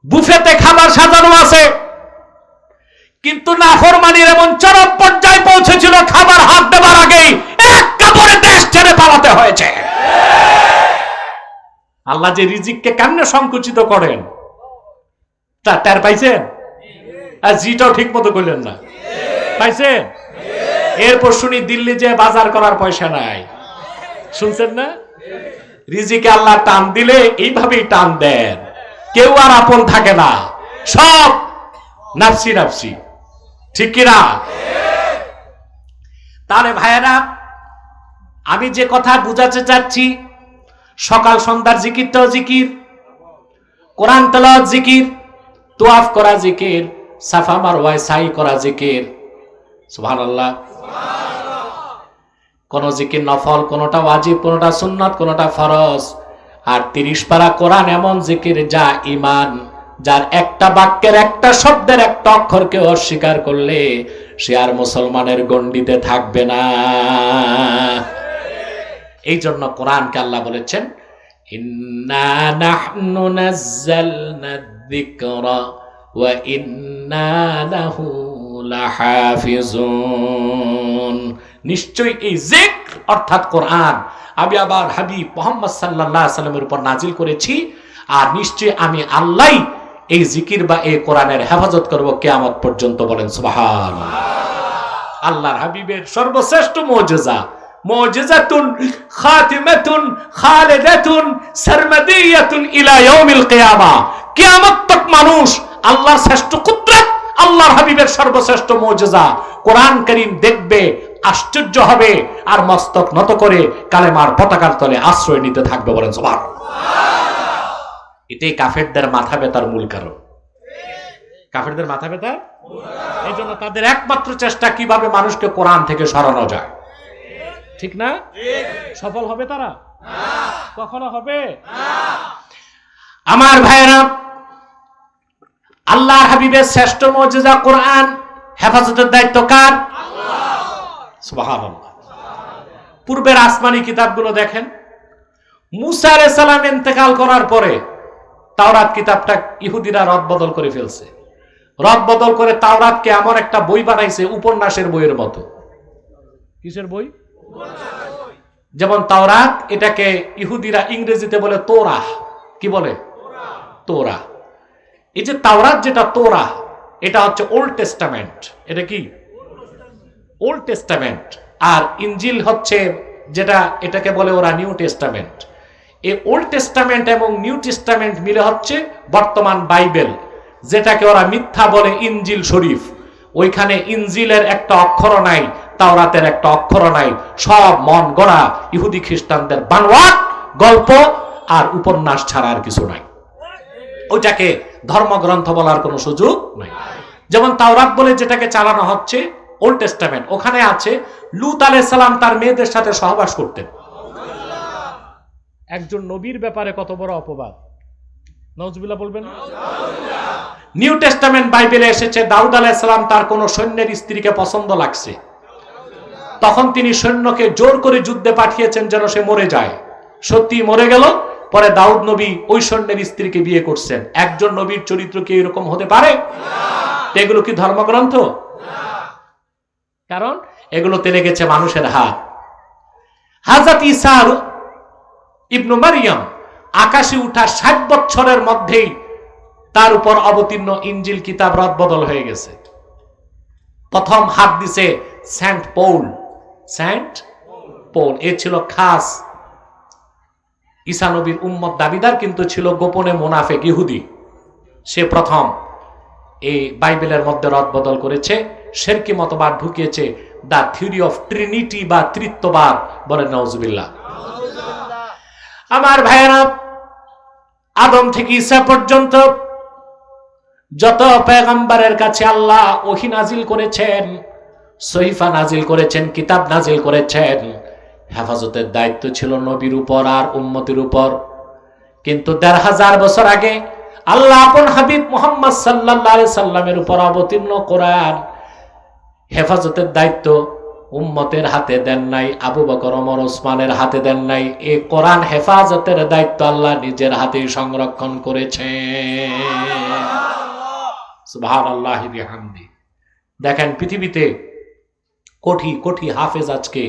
বুফেতে খাবার সাজানো আছে, কিন্তু নাফরমানির এমন চরম পর্যায়ে পৌঁছেছিল খাবার হাত দেবার আগেই এক কাপড়ে দেশ ছেড়ে পালাতে হয়েছে। আল্লাহ যে রিজিককে কেমনে সংকুচিত করেন তা টের পাইছেন? আর জিটাও ঠিক মতো করলেন না, পাইছেন? এরপর শুনি দিল্লি যে বাজার করার পয়সা নাই, শুনছেন না? রিজিকে আল্লাহ টান দিলে এইভাবেই টান দেন, কেউ আর আপন থাকে না, সব নাফসি নাফসি। ঠিক কিনা? তাহলে ভাইয়েরা, আমি যে কথা বুঝাতে চাচ্ছি, সকাল সন্ধ্যার জিকিরটাও জিকির, কোরআন তেলাওয়াত জিকির, তোয়াফ করা জিকির, সাফা মারওয়ায় সাই করা জিকির। সুবহানাল্লাহ। কোন জিকির নফল, কোনটা ওয়াজিব, কোনটা সুন্নাত, কোনটা ফরজ। আর 30 পারা কোরআন এমন জিকির যা ঈমান, যার একটা বাক্যের, একটা শব্দের, একটা অক্ষরকে অস্বীকার করলে সে আর মুসলমানের গণ্ডিতে থাকবে না। এই জন্য কোরআনকে আল্লাহ বলেছেন ইন্না নাহনু নাযালনা যিকরা ওয়া ইন্না লাহু লাহাফিজুন। নিশ্চয়ই এই যিকর অর্থাৎ কোরআন আমি আবার হাবিব মুহাম্মদ সাল্লাল্লাহু আলাইহি সাল্লামের উপর নাজিল করেছি, আর নিশ্চয়ই আমি আল্লাহ এই জিকির বা এই কোরআনের হেফাজত করব কিয়ামত পর্যন্ত। বলেন সুবহানাল্লাহ। আল্লাহর হাবিবের সর্বশ্রেষ্ঠ মুজিজা, মুজিজাতুন খাতিমাতুন খালিদাতুন সারমাদিয়াতুন ইলা ইয়াউমিল কিয়ামা। কিয়ামত তক মানুষ আল্লাহর শ্রেষ্ঠ কুদরত, আল্লাহর হাবিবের সর্বশ্রেষ্ঠ মুজিজা কোরআন কারীম দেখবে, আশ্চর্য হবে, আর মস্তক নত করে কালেমার পতাকার তলে আশ্রয় নিতে থাকবে। বলেন সুবহানাল্লাহ। এটাই কাফেরদের মাথা ব্যথার মূল কারণ। কাফেরদের মাথা ব্যথা এই জন্য তাদের একমাত্র চেষ্টা কিভাবে মানুষকে কোরআন থেকে সরানো যায়। ঠিক না? সফল হবে তারা? কখনো হবে? আমার ভাইয়েরা, আল্লাহর হাবিবের শ্রেষ্ঠ মুজিজা কোরআন, হেফাজতের দায়িত্ব কার? সুবহানাল্লাহ। পূর্বের আসমানি কিতাবগুলো দেখেন, মুসা আলাইহিস সালাম ইন্তেকাল করার পরে তাওরাত কিতাবটা ইহুদিরা রদবদল করে ফেলছে। রদবদল করে তাওরাতকে এমন একটা বই বানাইছে উপন্যাসের বইয়ের মতো। কিসের বই? যেমন তাওরাত, এটাকে ইহুদিরা ইংরেজিতে বলে তোরাহ। কি বলে? তোরাহ। এই যে তাওরাত যেটা তোরাহ, এটা হচ্ছে ওল্ড টেস্টামেন্ট। এটা কি? Old testament. আর ইনজিল হচ্ছে যেটা, এটাকে বলে ওরা নিউ টেস্টামেন্ট। এই ওল্ড টেস্টামেন্ট এবং নিউ টেস্টামেন্ট মিলে হচ্ছে বর্তমান বাইবেল, যেটাকে ওরা মিথ্যা বলে ইনজিল শরীফ। ওইখানে ইনজিলের একটা অক্ষর নাই, তাওরাতের একটা অক্ষর নাই, সব মন গড়া ইহুদি খ্রিস্টানদের বানোয়াট গল্প আর উপন্যাস ছাড়া আর কিছু নাই। ওইটাকে ধর্মগ্রন্থ বলার কোনো সুযোগ নাই। যেমন তাওরাত বলে যেটাকে চালানো হচ্ছে ওল্ড টেস্টামেন্ট, ওখানে আছে লূত আলাইহিস সালাম তার মেয়েদের সাথে সহবাস করতেন। একজন নবীর ব্যাপারে কত বড় অপবাদ! নাউজুবিল্লাহ বলবেন। নিউ টেস্টামেন্ট বাইবেলে এসেছে দাউদ আলাইহিস সালাম তার কোন সৈন্যের স্ত্রীকে পছন্দ লাগছে, তখন তিনি সৈন্যকে জোর করে যুদ্ধে পাঠিয়েছেন যেন সে মরে যায়। সত্যি মরে গেল। পরে দাউদ নবী ওই সৈন্যের স্ত্রীকে বিয়ে করছেন। একজন নবীর চরিত্র কি এরকম হতে পারে? এগুলো কি ধর্মগ্রন্থ? কারণ এগুলোতে লেগেছে মানুষের হাত। হযরত ঈসা ইবনু মারিয়াম আকাশে উঠা 60 বছরের মধ্যেই তার উপর অবতীর্ণ ইনজিল কিতাব রদবদল হয়ে গেছে। প্রথম হাত দিছে সেন্ট পৌল। সেন্ট পৌল এ ছিল খাস ঈসা নবীর উম্মত দাবিদার, কিন্তু ছিল গোপনে মুনাফিক ইহুদি। সে প্রথম এই বাইবেলের মধ্যে রদবদল করেছে, শিরকি মতবাদ ঢুকিয়েছে, দা থিওরি অফ ট্রিনিটি বা ত্রিত্ববাদ। বলেন নাউজুবিল্লাহ। আমার ভাইয়েরা, আদম থেকে ঈসা পর্যন্ত যত পয়গম্বরের কাছে আল্লাহ ওহী নাজিল করেছেন, সহিফা নাজিল করেছেন, কিতাব নাজিল করেছেন, হেফাজতের দায়িত্ব ছিল নবীর উপর আর উম্মতের উপর। কিন্তু ১৫০০ বছর আগে আল্লাহ আপন হাবিব মুহাম্মদ সাল্লাল্লাহু আলাইহি সাল্লামের উপর অবতীর্ণ কোরআন হেফাজতের দায়িত্ব উম্মতের হাতে দেন নাই, আবু বকর, ওমর, ওসমানের হাতে দেন নাই। এই কোরআন হেফাজতের দায়িত্ব আল্লাহ নিজের হাতে সংরক্ষণ করেছেন। সুবহানাল্লাহি বিহামদি। দেখেন পৃথিবীতে কোটি কোটি হাফেজ আজকে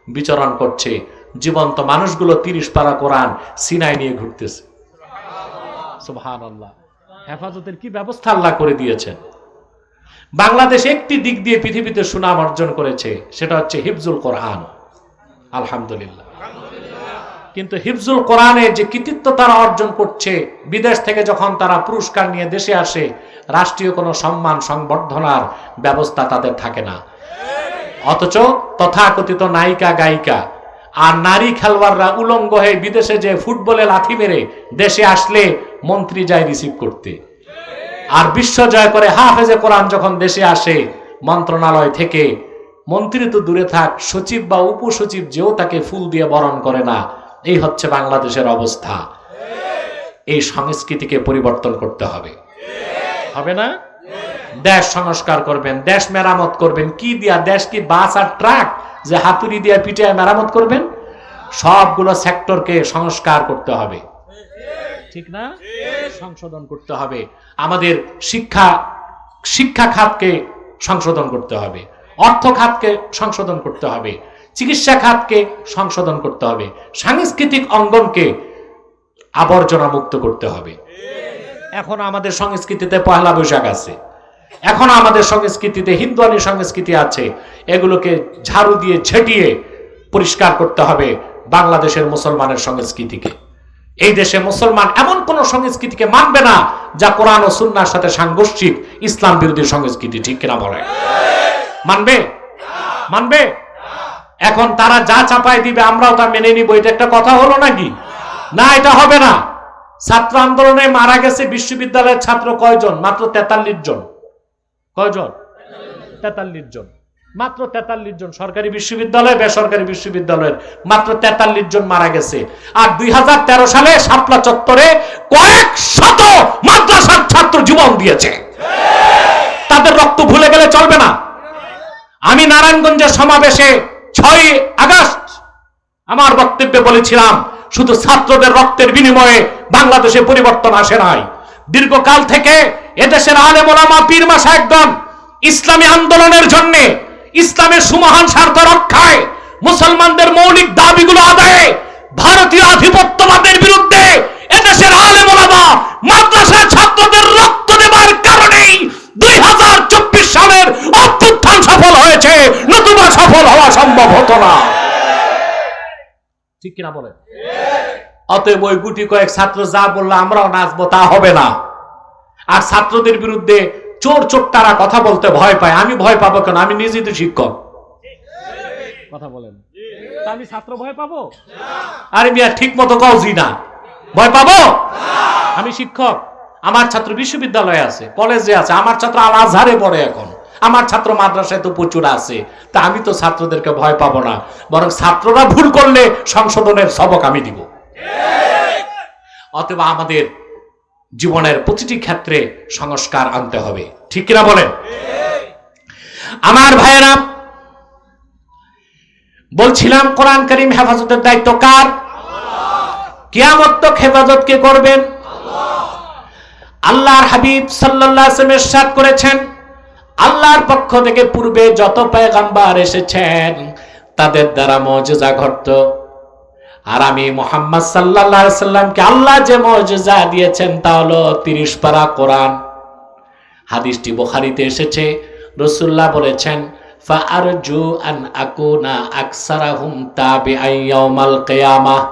বিচরণ করছে, জীবন্ত মানুষগুলো 30 পারা কোরআন সিনায় নিয়ে ঘুরতেছে। সুবহানাল্লাহ। হেফাজতের কি ব্যবস্থা আল্লাহ করে দিয়েছেন। বাংলাদেশ একটি দিক দিয়ে পৃথিবীতে সুনাম অর্জন করেছে, সেটা হচ্ছে হিফজুল কোরআন। আলহামদুলিল্লাহ। কিন্তু হিফজুল কোরআনে যে কৃতিত্ব তারা অর্জন করছে, বিদেশ থেকে যখন তারা পুরস্কার নিয়ে দেশে আসে, রাষ্ট্রীয় কোনো সম্মান সংবর্ধনার ব্যবস্থা তাদের থাকে না। অথচ তথাকথিত নায়িকা গায়িকা আর নারী খেলোয়াড়রা উলঙ্গ হয়ে বিদেশে যে ফুটবলে লাথি মেরে দেশে আসলে মন্ত্রী যায় রিসিভ করতে। আর বিশ্ব জয় করে হাফেজে কোরআন যখন দেশে আসে, মন্ত্রণালয় থেকে মন্ত্রী তো দূরে থাক, সচিব বা উপসচিব যেও তাকে ফুল দিয়ে বরণ করে না। এই হচ্ছে বাংলাদেশের অবস্থা। এই সংস্কৃতিকে পরিবর্তন করতে হবে, হবে না? দেশ সংস্কার করবেন, দেশ মেরামত করবেন কি দিয়া? দেশ কি বাস আর ট্রাক যে হাতুড়ি দিয়ে পিঠে মেরামত করবেন? সবগুলো সেক্টরকে সংস্কার করতে হবে, ঠিক না? সংশোধন করতে হবে। আমাদের শিক্ষা খাতকে সংশোধন করতে হবে, অর্থ খাতকে সংশোধন করতে হবে, চিকিৎসা খাতকে সংশোধন করতে হবে, সাংস্কৃতিক অঙ্গনকে আবর্জনা মুক্ত করতে হবে। এখন আমাদের সংস্কৃতিতে পহেলা বৈশাখ আছে, এখন আমাদের সংস্কৃতিতে হিন্দুয়ানি সংস্কৃতি আছে, এগুলোকে ঝাড়ু দিয়ে ঝেঁটিয়ে পরিষ্কার করতে হবে বাংলাদেশের মুসলমানের সংস্কৃতিকে। এই দেশে মুসলমান এমন কোন সংস্কৃতিকে মানবে না যা কোরআন ও সুন্নাহর সাথে সাংঘর্ষিক, ইসলাম বিরোধী সংস্কৃতি, ঠিক কিনা বলে? মানবে? মানবে? এখন তারা যা চাপায় দিবে আমরাও তা মেনে নিব, এটা একটা কথা হলো নাকি? না, এটা হবে না। ছাত্র আন্দোলনে মারা গেছে বিশ্ববিদ্যালয়ের ছাত্র কয়জন? মাত্র 43 জন। কয়জন? 43 জন, মাত্র 43 জন। সরকারি বিশ্ববিদ্যালয়, বেসরকারি বিশ্ববিদ্যালয়ের মাত্র 43 জন মারা গেছে। আর 2013 সালে শাপলা চত্বরে কয়েক শত মাদ্রাসার ছাত্র জীবন দিয়েছে। তাদের রক্ত ভুলে গেলে চলবে না। আমি নারায়ণগঞ্জের সমাবেশে 6 আগস্ট আমার বক্তব্যে বলেছিলাম, শুধু ছাত্রদের রক্তের বিনিময়ে বাংলাদেশে পরিবর্তন আসে নাই। দীর্ঘকাল থেকে এদেশের আলেম ওলামা পীর মাশায়েখগণ ইসলামী আন্দোলনের জন্য, ইসলামের সুমহান স্বার্থ রক্ষায়, মুসলমানদের মৌলিক দাবিগুলো আদায়ে, ভারতীয় আধিপত্যবাদের বিরুদ্ধে এদেশের আলেম ওলামা মাদ্রাসার ছাত্রদের রক্ত দেবার কারণেই 2024 সালের অভ্যুত্থান সফল হয়েছে, নতুবা সফল হওয়া সম্ভব হতো না, ঠিক কিনা বলেন? অতএব ওই গুটি কয়েক ছাত্র যা বললো আমরাও নাচবো তা হবে না। আর ছাত্রদের বিরুদ্ধে চোর চোট্টারা কথা বলতে ভয় পায়। আমি ভয় পাবো কেন? আমি নিজেই তো শিক্ষক। কথা বলেন, আমি ছাত্র ভয় পাবো? আরে মিয়া ঠিক মতো কওজি না, ভয় পাবো? আমি শিক্ষক, আমার ছাত্র বিশ্ববিদ্যালয়ে আছে, কলেজে আছে, আমার ছাত্র আল আজহারে পড়ে, এখন আমার ছাত্র মাদ্রাসায় তো প্রচুর আছে। তা আমি তো ছাত্রদেরকে ভয় পাবো না, বরং ছাত্ররা ভুল করলে সংশোধনের সবক আমি দিব। অতএব আমাদের জীবনের প্রতিটি ক্ষেত্রে সংস্কার আনতে হবে, ঠিক কিনা বলেন? আমার ভাইয়েরা, বলছিলাম কোরআন কারীম হেফাজতের দায়িত্ব কার? কিয়ামত তক হেফাজত কে করবেন? আল্লাহর হাবিব সাল্লাল্লাহু আলাইহি ওয়াসাল্লাম ইরশাদ করেছেন, আল্লাহর পক্ষ থেকে পূর্বে যত পয়গম্বর এসেছেন তাদের দ্বারা মুজিজা ঘটতো, আর আমি মুহাম্মদ সাল্লাল্লাহু আলাইহি ওয়াসাল্লামকে আল্লাহ যে মুজিজা দিয়েছেন তা হলো 30 পারা কোরআন। হাদিসটি বুখারীতে এসেছে, রাসূলুল্লাহ বলেছেন, ফাআরজু আন আকুনা আকসারাহুম তাবিআন ইয়াউমাল কিয়ামাহ।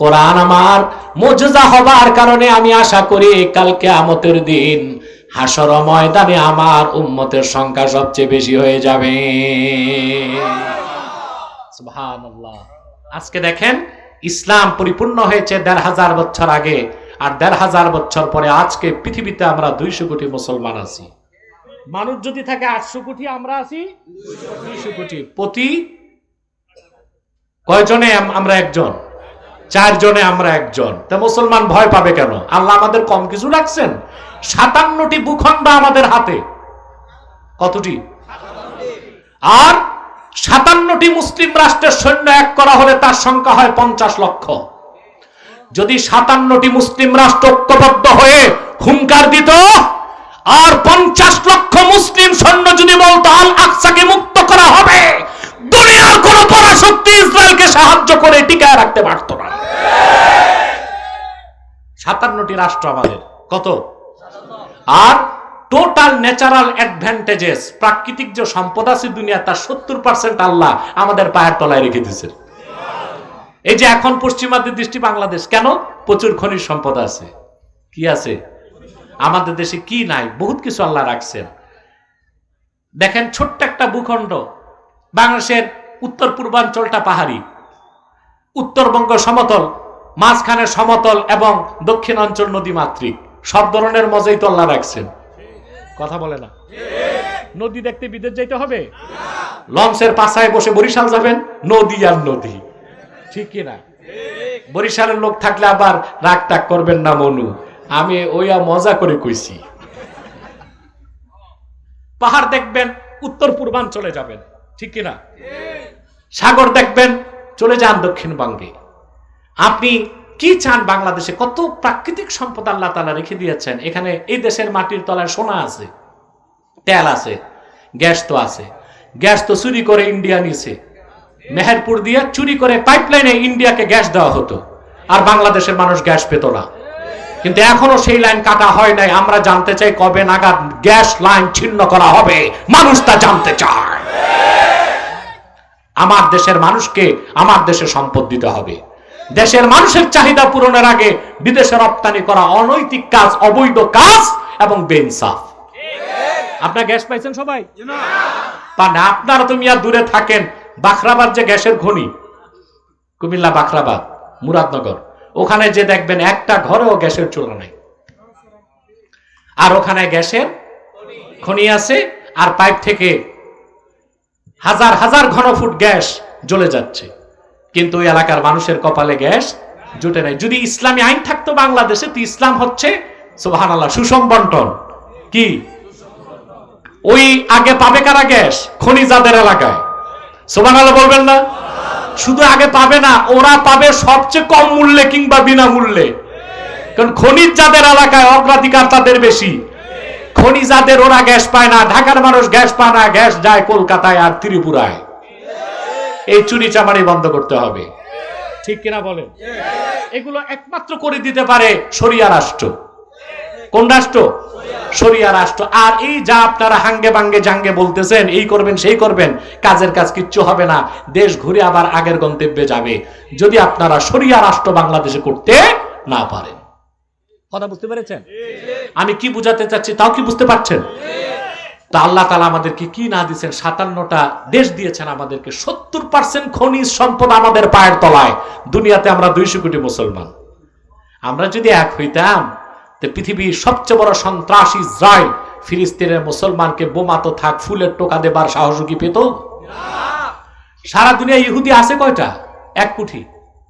কোরআন আমার মুজিজা হবার কারণে আমি আশা করি কাল কিয়ামতের দিন হাসর ময়দানে আমার উম্মতের সংখ্যা সবচেয়ে বেশি হয়ে যাবে। সুবহানাল্লাহ। আজকে দেখেন ইসলাম পরিপূর্ণ হয়েছে ১৫০০ বছর আগে, আর ১৫০০ বছর পরে আজকে পৃথিবীতে আমরা ২০০ কোটি মুসলমান আছি। মানুষ যদি থাকে ৮০০ কোটি, আমরা আছি ২০০ কোটি। প্রতি কয়জনে আমরা একজন? ৪ জনে আমরা একজন। তা মুসলমান ভয় পাবে কেন? আল্লাহ আমাদের কম কিছু রাখছেন? ৫৭টি ভূখণ্ড আমাদের হাতে। কতটি? আর ৫৭টি মুসলিম রাষ্ট্রের সৈন্য এক করা হলে তার সংখ্যা হয় ৫০ লক্ষ। যদি ৫৭টি মুসলিম রাষ্ট্র ঐক্যবদ্ধ হয়ে হুঙ্কার দিত আর ৫০ লক্ষ মুসলিম সৈন্য যদি বলতো আল আকসাকে মুক্ত করা হবে, দুনিয়ার কোন পরাশক্তি ইসরায়েলকে সাহায্য করে টিকায় রাখতে পারত না। ৫৭টি রাষ্ট্র আমাদের। কত? আর টোটাল ন্যাচারাল অ্যাডভান্টেজেস, প্রাকৃতিক যে সম্পদ আছে দুনিয়া, তার ৭০% আল্লাহ আমাদের পায়ের তলায় রেখে দিয়েছেন। এই যে এখন পশ্চিমাদের দৃষ্টি বাংলাদেশ, কেন? প্রচুর খনিজ সম্পদ আছে। কি আছে আমাদের দেশে? কি নাই? বহুত কিছু আল্লাহ রাখছেন। দেখেন ছোট্ট একটা ভূখণ্ড, বাংলাদেশের উত্তর পূর্বাঞ্চলটা পাহাড়ি, উত্তরবঙ্গ সমতল, মাঝখানে সমতল এবং দক্ষিণ অঞ্চল নদী মাতৃক। সব ধরনের মজাই তো আল্লাহ রাখছেন। কথা বলে না? নদী দেখতে বিদেশ যাইতে হবে? লঞ্চের পাশায় বসে বরিশাল যাবেন, নদী আর নদী। ঠিক কিনা? বরিশালের লোক থাকলে আবার রাগ টাগ করবেন না মনু, আমি ওইয়া মজা করে কইছি। পাহাড় দেখবেন, উত্তর পূর্বাঞ্চলে যাবেন। ঠিক কিনা? সাগর দেখবেন, চলে যান দক্ষিণবঙ্গে। আপনি কি চান? বাংলাদেশে কত প্রাকৃতিক সম্পদ আল্লাহ তাআলা রেখে দিয়েছেন। এখানে এই দেশের মাটির তলায় সোনা আছে, তেল আছে, গ্যাস তো আছে। গ্যাস তো চুরি করে ইন্ডিয়া নিছে, মেহেরপুর দিয়ে চুরি করে পাইপলাইনে ইন্ডিয়াকে গ্যাস দেওয়া হতো, আর বাংলাদেশের মানুষ গ্যাস পেত না। কিন্তু এখনো সেই লাইন কাটা হয় নাই। আমরা জানতে চাই কবে নাগাদ গ্যাস লাইন ছিন্ন করা হবে, মানুষ তা জানতে চায়। আমার দেশের মানুষকে আমার দেশে সম্পদ দিতে হবে। দেশের মানুষের চাহিদা পূরণের আগে বিদেশে রপ্তানি করা অনৈতিক কাজ, অবৈধ কাজ এবং বেইনসাফ। আপনার গ্যাস পাইছেন সবাই? না, আপনারা তো মিয়া দূরে থাকেন। বাখরাবাদ যে গ্যাসের খনি, কুমিল্লা বাখরাবাদ, মুরাদনগর, ওখানে যে দেখবেন একটা ঘরেও গ্যাসের চুলা নাই, আর ওখানে গ্যাসের খনি আছে, আর পাইপ থেকে হাজার হাজার ঘনফুট গ্যাস জ্বলে যাচ্ছে, কিন্তু ওই এলাকার মানুষের কপালে গ্যাস জুটে নাই। যদি ইসলামী আইন থাকতো বাংলাদেশে, তো ইসলাম হচ্ছে সুবহানাল্লাহ সুষম বন্টন। কি ওই আগে পাবে কারা? গ্যাস খনি যাদের এলাকায়। সুবহানাল্লাহ বলবেন না? শুধু আগে পাবে না, ওরা পাবে সবচেয়ে কম মূল্যে কিংবা বিনামূল্যে। কারণ খনিজ যাদের এলাকায় অগ্রাধিকার তাদের বেশি। খনি যাদের, ওরা গ্যাস পায় না। ঢাকার মানুষ গ্যাস পায় না, গ্যাস যায় কলকাতায় আর ত্রিপুরায়। এই চুরি চামারি বন্ধ করতে হবে। ঠিক কিনা বলেন? এগুলো একমাত্র করে দিতে পারে শরিয়া রাষ্ট্র। কোন রাষ্ট্র? শরিয়া রাষ্ট্র। আর এই যা আপনারা হাঙ্গে বাঙ্গে জাঙ্গে বলতেছেন, এই করবেন সেই করবেন, কাজের কাজ কিচ্ছু হবে না। দেশ ঘুরে আবার আগের গন্তব্যে যাবে যদি আপনারা শরিয়া রাষ্ট্র বাংলাদেশে করতে না পারেন। কথা বুঝতে পেরেছেন আমি কি বুঝাতে চাচ্ছি? তাও কি বুঝতে পারছেন? তা আল্লাহ তাআলা আমাদেরকে কি না দিয়েছেন? ৫৭টা দেশ দিয়েছেন আমাদেরকে। ৭০% খনিজ সম্পদ আমাদের পায়ের তলায়। দুনিয়াতে আমরা ২০০ কোটি মুসলমান। আমরা যদি এক হইতাম, তো পৃথিবীর সবচেয়ে বড় সন্ত্রাসী ইসরায়েল ফিলিস্তিনের মুসলমানকে বোমা তো থাক, ফুলের টোকা দেবার সাহস কি পেত? সারা দুনিয়া ইহুদি আছে কয়টা? ১ কোটি।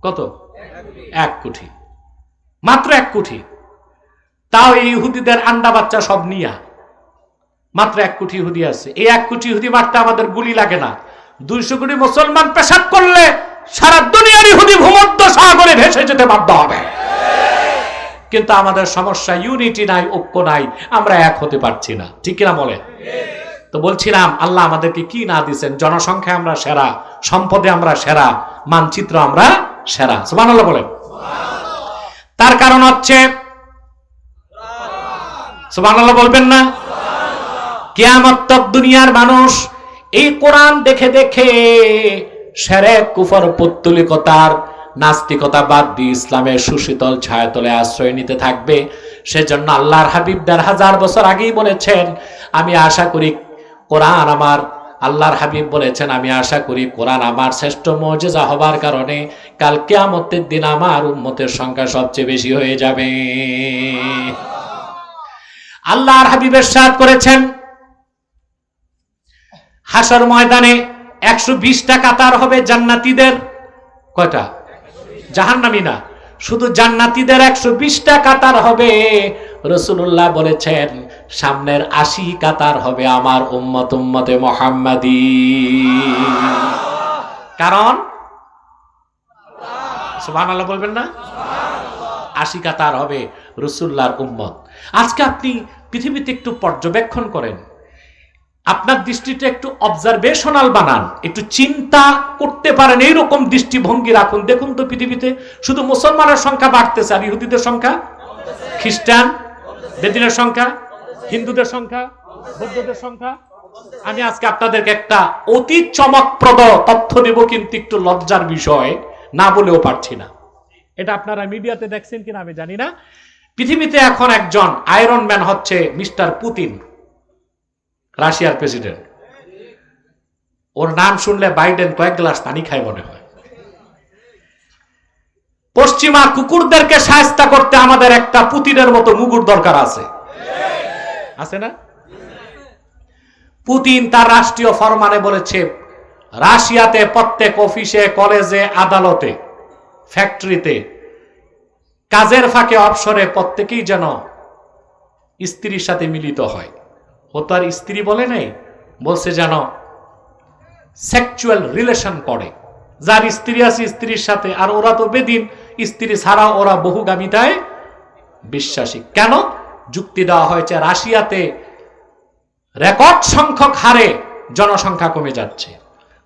কত? ১ কোটি, মাত্র ১ কোটি। তাও এই ইহুদিদের আন্ডা বাচ্চা সব নিয়া মাত্র ১ কোটি ইহুদি আছে। এই ১ কোটি ইহুদি মারতে আমাদের গুলি লাগে না। ২০০ কোটি মুসলমান পেশাব করলে সারা দুনিয়ার ইহুদি ভূমধ্য সাগরে ভেসে যেতে বাধ্য হবে। কিন্তু আমাদের সমস্যা ইউনিটি নাই, ঐক্য নাই, আমরা এক হতে পারছি না। ঠিক কিনা বলে? তো বলছিলাম আল্লাহ আমাদেরকে কি না দিচ্ছেন, জনসংখ্যায় আমরা সেরা, সম্পদে আমরা সেরা, মানচিত্র আমরা সেরা। সুবহানাল্লাহ বলেন। তার কারণ হচ্ছে, সুবহানাল্লাহ বলবেন না? কিয়ামত তক দুনিয়ার মানুষ এই কোরআন দেখে দেখে শিরক, কুফর, পৌত্তলিকতার, নাস্তিকতা বাদ দিয়ে ইসলামের সুশীতল ছায়াতলে আশ্রয় নিতে থাকবে। সেজন্য আল্লাহর হাবিব ১৫০০ বছর আগেই বলেছেন, আমি আশা করি কোরআন আমার, আল্লাহর হাবিব বলেছেন আমি আশা করি কোরআন আমার শ্রেষ্ঠ মুজিজা হবার কারণে কাল কিয়ামতের দিন আমার উম্মতের সংখ্যা সবচেয়ে বেশি হয়ে যাবে। আল্লাহর হাবিব ইরশাদ করেছেন, হাশর ময়দানে ১২০টা কাতার হবে জান্নাতীদের। কয়টা? জাহান্নামী না, শুধু জান্নাতীদের ১২০টা কাতার হবে। রাসূলুল্লাহ বলেছেন সামনের ৮০ কাতার হবে আমার উম্মত, উম্মতে মুহাম্মাদী। কারণ সুবহানাল্লাহ বলবেন না? ৮০ কাতার হবে রাসূলুল্লাহর উম্মত। আজকে আপনি পৃথিবীতে একটু পর্যবেক্ষণ করেন, আপনার দৃষ্টিটা একটু অবজারভেশনাল বানান, একটু চিন্তা করতে পারেন, এইরকম দৃষ্টিভঙ্গি রাখুন। দেখুন তো পৃথিবীতে শুধু মুসলমানের সংখ্যা বাড়তেছে, আর ইহুদিদের সংখ্যা, খ্রিস্টান, বেদিনের সংখ্যা, হিন্দুদের সংখ্যা, বৌদ্ধদের সংখ্যা। আমি আজকে আপনাদেরকে একটা অতি চমকপ্রদ তথ্য দেব, কিন্তু একটু লজ্জার বিষয়, না বলেও পারছি না। এটা আপনারা মিডিয়াতে দেখছেন কিনা আমি জানি না। পৃথিবীতে এখন একজন আয়রন ম্যান হচ্ছে মিস্টার পুতিন, রাশিয়ার প্রেসিডেন্ট। ওর নাম শুনলে বাইডেন কয়েক গ্লাস পানি খায় মনে হয়। পশ্চিমা কুকুরদেরকে শায়েস্তা করতে আমাদের একটা পুতিনের মতো মুগুর দরকার আছে, আছে না? পুতিন তার রাষ্ট্রীয় ফরমানে বলেছে, রাশিয়াতে প্রত্যেক অফিসে, কলেজে, আদালতে, ফ্যাক্টরিতে, কাজের ফাঁকে, অবসরে প্রত্যেকেই যেন স্ত্রীর সাথে মিলিত হয়। ও তো আর স্ত্রী বলে নাই, বলছে যেন সেক্সুয়াল রিলেশন করে। যার স্ত্রী আছে স্ত্রীর সাথে, আর ওরা তো বেদিন, স্ত্রী ছাড়া ওরা বহুগামিতায় বিশ্বাসী। কেন? যুক্তি দেওয়া হয়েছে রাশিয়াতে রেকর্ড সংখ্যক হারে জনসংখ্যা কমে যাচ্ছে।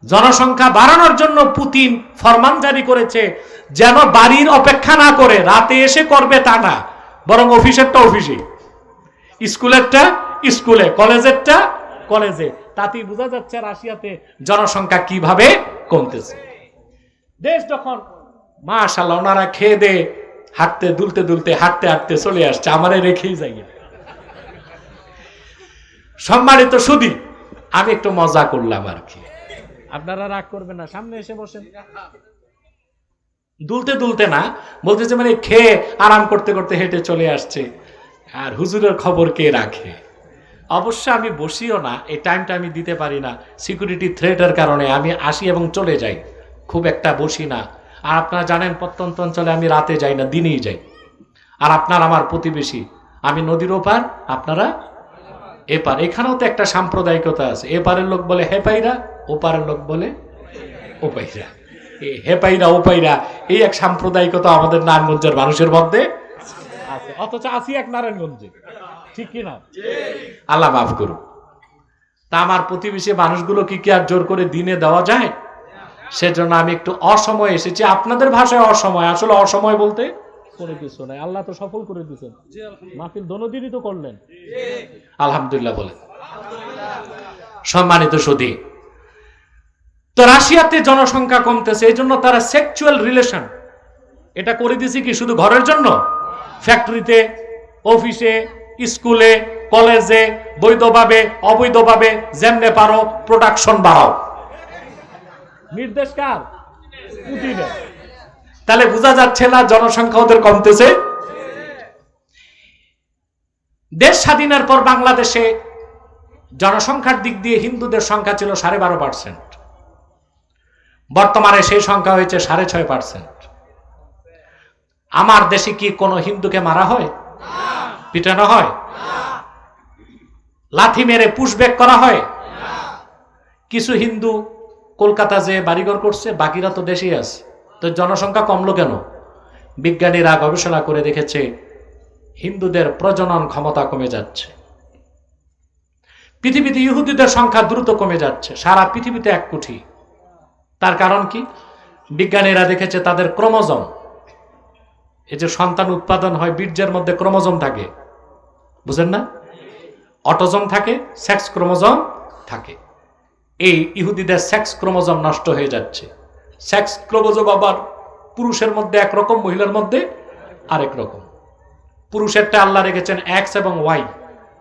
জনসংখ্যা বাড়ানোর জন্য পুতিন ফরমান জারি করেছে, যেন বাড়ির অপেক্ষা না করে রাতে এসে করবে তা না, বরং অফিসেরটা অফিসে, স্কুলেরটা স্কুলে, কলেজেরটা কলেজে। তাতেই বোঝা যাচ্ছে রাশিয়াতে জনসংখ্যা কিভাবে কমতেছে। দেশ যখন মাশাআল্লাহ ওনারা খেয়ে দে হাঁটতে দুলতে দুলতে হাঁটতে হাঁটতে চলে আসছে, আমারে রেখেই যাই। সম্মানিত সুধী, আমি একটু মজা করলাম আর কি, আপনারা রাগ করবেন না, সামনে এসে বসেন। দুলতে দুলতে না, বলতেছে মানে খেয়ে আরাম করতে করতে হেঁটে চলে আসছে, আর হুজুরের খবর কে রাখে? অবশ্য আমি বসিও না, এই টাইমটা আমি দিতে পারি না, সিকিউরিটি থ্রেটের কারণে আমি আসি এবং চলে যাই, খুব একটা বসি না। আর আপনারা জানেন প্রত্যন্ত অঞ্চলে আমি রাতে যাই না, দিনেই যাই। আর আপনার আমার প্রতিবেশী, আমি নদীর ওপার, আপনারা এপার। এখানেও তো একটা সাম্প্রদায়িকতা আছে, এপারের লোক বলে হেপাইরা, ওপারের লোক বলে ওপাইরা। হেপাইরা ওপাইরা এই এক সাম্প্রদায়িকতা আমাদের নারায়ণগঞ্জের মানুষের মধ্যে আছে, অথচ আছি এক নারায়ণগঞ্জে, ঠিক কিনা? আল্লাহ মাফ করুন। তা আমার প্রতিবেশী মানুষগুলো কি আর জোর করে দিনে দেওয়া যায়? সেজন্য আমি একটু অসময় এসেছি। আপনাদের ভাষায় অসময়, আসলে অসময় বলতে কোনো কিছু নাই, আল্লাহ তো সফল করে দিয়েছেন, মাহফিল দোনোদিনই তো করলেন, আলহামদুলিল্লাহ বলেন। সম্মানিত সুধী, তো রাশিয়াতে জনসংখ্যা কমতেছে, এই জন্য তারা সেক্সুয়াল রিলেশন এটা করে দিয়েছে কি শুধু ঘরের জন্য? ফ্যাক্টরিতে, অফিসে, স্কুলে, কলেজে, বৈধভাবে অবৈধভাবে যেমনে পারো প্রোডাকশন বাড়াও। নির্দেশ কার? পুতিনের। তাহলে বোঝা যাচ্ছে না জনসংখ্যা ওদের কমতেছে। দেশ স্বাধীনের পর বাংলাদেশে জনসংখ্যার দিক দিয়ে হিন্দুদের সংখ্যা ছিল 12.5%, বর্তমানে সেই সংখ্যা হয়েছে 6.5%। আমার দেশে কি কোনো হিন্দুকে মারা হয়? পিটানো হয়? লাথি মেরে পুশব্যাক করা হয়? কিছু হিন্দু কলকাতা যে বাড়িঘর করছে, বাকিরা তো দেশেই আছে। তো জনসংখ্যা কমলো কেন? বিজ্ঞানীরা গবেষণা করে দেখেছে হিন্দুদের প্রজনন ক্ষমতা কমে যাচ্ছে, পৃথিবীতে ইহুদিদের সংখ্যা দ্রুত কমে যাচ্ছে, সারা পৃথিবীতে 1 কোটি। তার কারণ কি? বিজ্ঞানীরা দেখেছে তাদের ক্রোমোজোম, এই যে সন্তান উৎপাদন হয় বীর্যের মধ্যে ক্রোমোজোম থাকে, বুঝেন না? অটোজোম থাকে, সেক্স ক্রোমোজোম থাকে। এই ইহুদিদের সেক্স ক্রোমোজোম নষ্ট হয়ে যাচ্ছে। সেক্স ক্রোমোজোম আবার পুরুষের মধ্যে একরকম, মহিলার মধ্যে আরেক রকম। পুরুষেরটা আল্লাহ রেখেছেন এক্স এবং ওয়াই,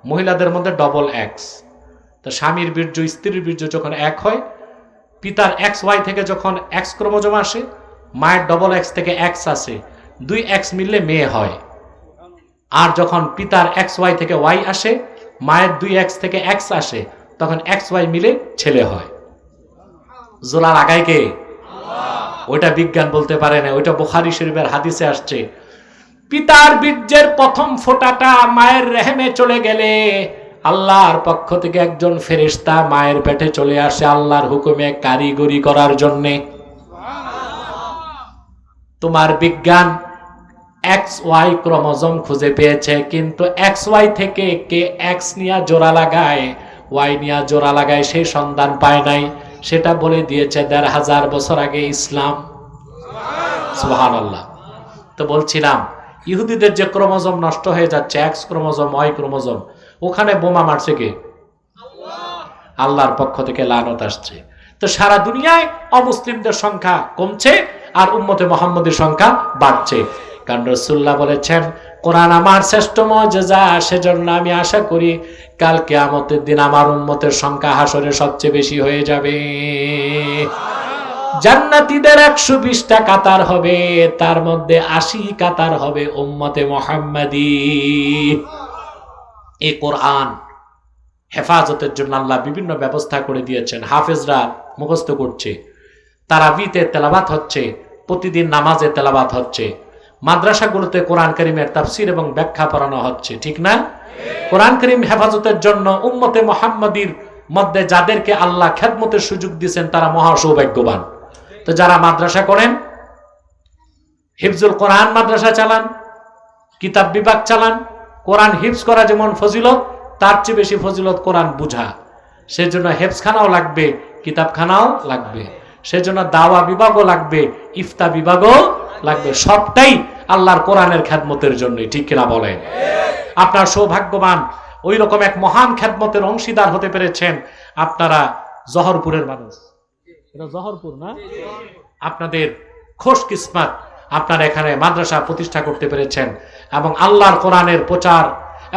মহিলাদের মধ্যে ডবল এক্স। তো স্বামীর বীর্য স্ত্রীর বীর্য যখন এক হয়, পিতার এক্স ওয়াই থেকে যখন এক্স ক্রোমোজোম আসে, মায়ের ডবল এক্স থেকে এক্স আসে, 2 এক্স মিললে মেয়ে হয়। আর যখন পিতার এক্স ওয়াই থেকে ওয়াই আসে, মায়ের 2 এক্স থেকে এক্স আসে, তখন এক্স ওয়াই মিলে ছেলে হয়। জোলা লাগায় কে? ওইটা বিজ্ঞান বলতে পারে না, ওইটা বুখারী শরীফের হাদিসে আসছে। পিতার বীর্যের প্রথম ফোঁটাটা মায়ের রেহেমে চলে গেলে আল্লাহর পক্ষ থেকে একজন ফেরেশতা মায়ের পেটে চলে আসে আল্লাহর হুকুমে কারিগরি করার জন্যে। তোমার বিজ্ঞান এক্স ওয়াই ক্রোমোজোম খুঁজে পেয়েছে, কিন্তু এক্স ওয়াই থেকে কে এক্স নিয়ে জোড়া লাগায়, ওয়াই নিয়ে জোড়া লাগায়, সেই সন্ধান পায় নাই। সেটা বলে দিয়েছে 1500 বছর আগে ইসলাম। সুবহানাল্লাহ। তো বলছিলাম, ইহুদিদের যে ক্রোমোজোম নষ্ট হয়ে যাচ্ছে, এক্স ক্রোমোজোম ওয়াই ক্রোমোজোম, ওখানে বোমা মারছে কে? আল্লাহর পক্ষ থেকে লানত আসছে। তো সারা দুনিয়ায় অমুসলিমদের সংখ্যা কমছে আর উম্মতে মুহাম্মদের সংখ্যা বাড়ছে। কারণ রাসূলুল্লাহ বলেছেন, কোরআন আমার শ্রেষ্ঠ মুজিজা, সেজন্য আমি আশা করি কাল কিয়ামতের দিন আমার উম্মতের সংখ্যা হাসরে সবচেয়ে বেশি হয়ে যাবে। জান্নাতীদের 120টা কাতার হবে, তার মধ্যে 80 কাতার হবে উম্মতে মুহাম্মাদি। এই কোরআন হেফাজতের জন্য আল্লাহ বিভিন্ন ব্যবস্থা করে দিয়েছেন। হাফেজরা মুখস্থ করছে, তারাবিতে তেলাওয়াত হচ্ছে, প্রতিদিন নামাজে তেলাওয়াত হচ্ছে, মাদ্রাসাগুলোতে কোরআন কারীমের তাফসীর এবং ব্যাখ্যা পড়ানো হচ্ছে, ঠিক না? কোরআন কারীম হেফাজতের জন্য উম্মতে মুহাম্মাদির মধ্যে যাদেরকে আল্লাহ খেদমতের সুযোগ দিয়েছেন তারা মহা সৌভাগ্যবান। তো যারা মাদ্রাসা করেন, হিফজুল কোরআন মাদ্রাসা চালান, কিতাব বিভাগ চালান, কোরআন হিফজ করা যেমন ফজিলত, তার চেয়ে বেশি ফজিলত কোরআন বুঝা। সেজন্য হেফজখানাও লাগবে, কিতাবখানাও লাগবে, সেজন্য দাওয়া বিভাগও লাগবে, ইফতা বিভাগও লাগবে। সবটাই আল্লাহর কোরআনের খেদমতের জন্যই, ঠিক কিনা বলেন? আপনার সৌভাগ্যবান, ওই রকম এক মহান খেদমতের অংশীদার হতে পেরেছেন। আপনারা জহরপুরের মানুষ, এটা জহরপুর না? আপনাদের খোশ কিসমত, আপনারা এখানে মাদ্রাসা প্রতিষ্ঠা করতে পেরেছেন এবং আল্লাহর কোরআনের প্রচার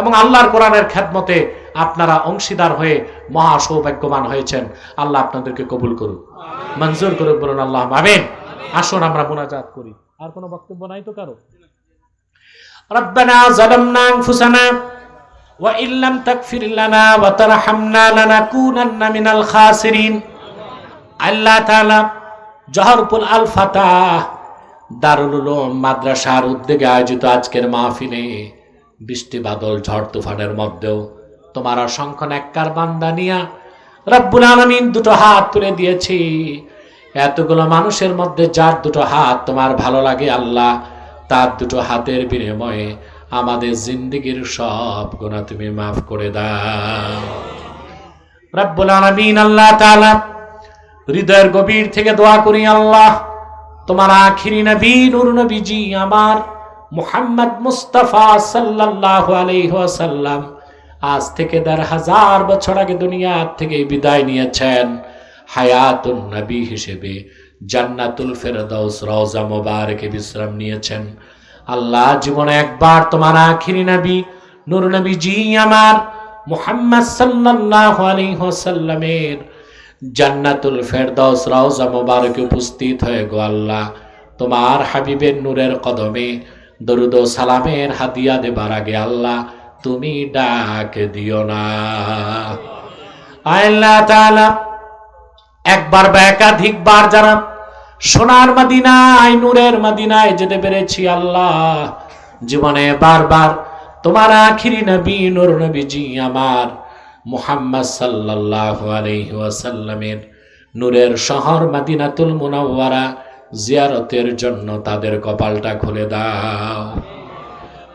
এবং আল্লাহর কোরআনের খেদমতে আপনারা অংশীদার হয়ে মহা সৌভাগ্যবান হয়েছেন। আল্লাহ আপনাদেরকে কবুল করুন, মঞ্জুর করুন, বলুন আল্লাহ আমিন। আসুন আমরা মুনাজাত করি। আর কোনো বক্তব্য নাই তো কারো? রব্বানা যালামনা আনফুসানা ওয়া ইল্লাম তাগফির লানা ওয়া তারহামনা লানাকুনান্না মিনাল খাসিরিন। আল্লাহ তাআলা জহরপুর আল ফাতাহ দারুল উলুম মাদ্রাসার উদ্যোগে আয়োজিত আজকের মাহফিলে বৃষ্টি বাদল ঝড় তুফানের মধ্যেও তোমার অসংখ্য নেককার বান্দা নিয়া রব্বুল আলামিন দুটো হাত তুলে দিয়েছি। এতগুলো মানুষের মধ্যে যার দুটো হাত তোমার ভালো লাগে আল্লাহ, তার দুটো হাতের বিনিময়ে আমাদের জিন্দেগীর সব গুনাহ তুমি মাফ করে দাও রব্বুল আলামিন। আল্লাহ তাআলা হৃদয়ের গভীর থেকে দোয়া করি, আল্লাহ তোমার আখিরি নবী নূর নবীজি আমার মুহাম্মদ মুস্তাফা সাল্লাল্লাহু আলাইহি ওয়াসাল্লাম আজ থেকে 1000 বছর আগে দুনিয়া থেকে বিদায় নিয়েছেন। হায়াতুন নবী হিসেবে জান্নাতুল ফেরদাউস রওজা মুবারকে বিশ্রাম নিয়েছেন। আল্লাহ জীবনে একবার তোমার আখিরি নবী নূর নবীজি আমার মুহাম্মদ সাল্লাল্লাহু আলাইহি ওয়াসাল্লামের জান্নাতুল ফেরদাউস রওজা মুবারকে উপস্থিত হয়ে গো আল্লাহ তোমার হাবিবের নূরের কদমে দরুদ ও সালামের হাদিয়া দেবার আগে আল্লাহ তুমি ডাক দিও না। আল্লাহ তাআলা একবার বা একাধিকবার যারা সোনার মদিনায় নূরের মদিনায় যেতে পেরেছি আল্লাহ, জীবনে বারবার তোমার আখিরি নবী নূর নবীজি আমার মুহাম্মদ সাল্লাল্লাহু আলাইহি ওয়াসাল্লামের নূরের শহর মদিনাতুল মুনাওয়ারা জিয়ারতের জন্য তাদের কপালটা খুলে দাও।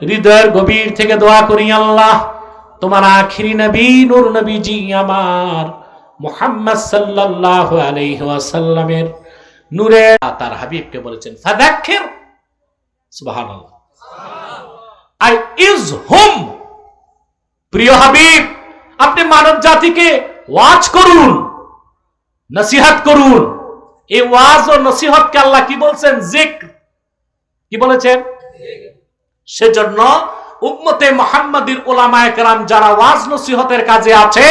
হৃদয়ের গভীর থেকে দোয়া করি, আল্লাহ তোমার আখিরি নবী নূর নবীজি আমার মুহাম্মদ সাল্লাল্লাহু আলাইহি ওয়াসাল্লামের নূরে তার হাবিবকে বলেছেন ফাযাক্কির, সুবহানাল্লাহ, আই ইজ হুম, প্রিয় হাবিব আপনি মানব জাতিকে ওয়াজ করুন, নসিহত করুন। এই ওয়াজ ও নসিহতকে আল্লাহ কি বলছেন? যিকর। কি বলেছেন? সেজন্য উম্মতে মুহাম্মাদীর উলামায়ে কেরাম যারা ওয়াজ নসিহতের কাজে আছে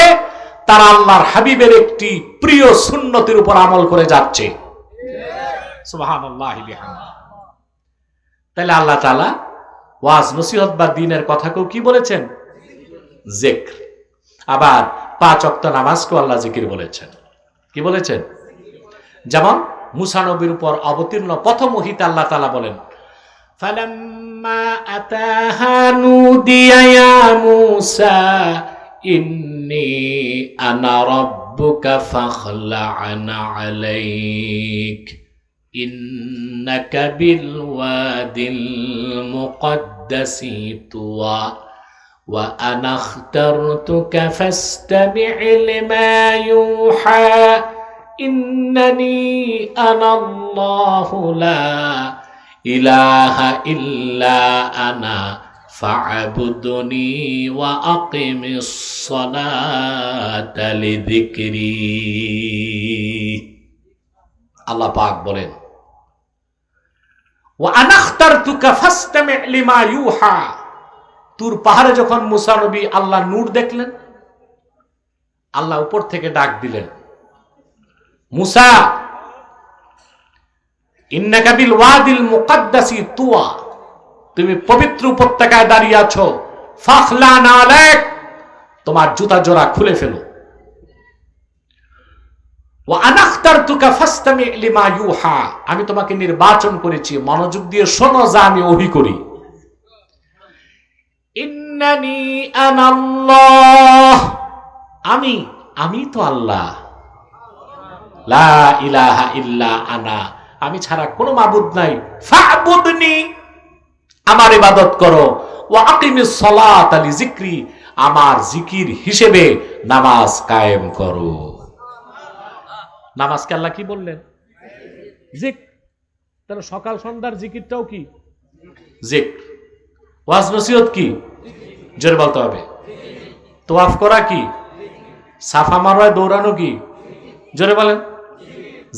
তারা আল্লাহর হাবিবের একটি প্রিয় সুন্নতের উপর আমল করে যাচ্ছে। সুবহানাল্লাহি বিহামদিহি। তাহলে আল্লাহ তাআলা ওয়াজ নসিহত বা দ্বীনের কথাকেও কি বলেছেন? যিকর। আবার 5 ওয়াক্ত নামাজকেও আল্লাহ জিকির বলেছেন। কি বলেছেন? যেমন মুসা নবীর উপর অবতীর্ণ প্রথম ওহীতে আল্লাহ তাআলা বলেন ফালাম্মা আতাহা নুদিয়া ইয়া মুসা ইন্নী আনা রাব্বুকা ফাখলা'না আলাইক ইন্নাকা বিল ওয়াদিল মুকদ্দাসি তুওয়া ওয়া আনা ইখতারতুকা ফাসতামি' লিমা ইউহা ইন্নানি আনাল্লাহু লা ইলাহা ইল্লা আনা ফা'বুদনি ওয়া আকিমিস সালাতা লিযিকরি। আল্লাহ পাক বলেন ওয়া আনা ইখতারতুকা ফাসতামি' লিমা ইউহা। তুর পাহাড়ে যখন মুসা নবী আল্লাহ নূর দেখলেন, আল্লাহ উপর থেকে ডাক দিলেন, মুসা ইন্নাকা বিল ওয়াদিল মুকদ্দাসি তুয়া, তুমি পবিত্র উপত্যকায় দাঁড়িয়ে আছো, ফাখলা'না আলাইক, তোমার জুতা জোড়া খুলে ফেলো, ওয়া আনা ইখতারতুকা ফাসতামি' লিমা ইউহা, আমি তোমাকে নির্বাচন করেছি, মনোযোগ দিয়ে শোনো যা আমি ওহী করি। ইন্নানি আনাল্লাহ, আমি তো আল্লাহ, লা ইলাহা ইল্লা আনা, আমি ছাড়া কোনো মাবুদ নাই, ফা'বুদনি, আমার ইবাদত করো, ওয়া আকিমিস সালাতা লিযিকরি, আমার জিকির হিসেবে নামাজ কায়েম করো। নামাজকে আল্লাহ কি বললেন? জিকর। তাহলে সকাল সন্ধ্যার জিকিরটাও কি? জিকর। ওয়াজ নসিহত কি? জোরে বলতে হবে। তোয়াফ করা কি? সাফা মারওয়ায় দৌড়ানো কি? জোরে বলেন।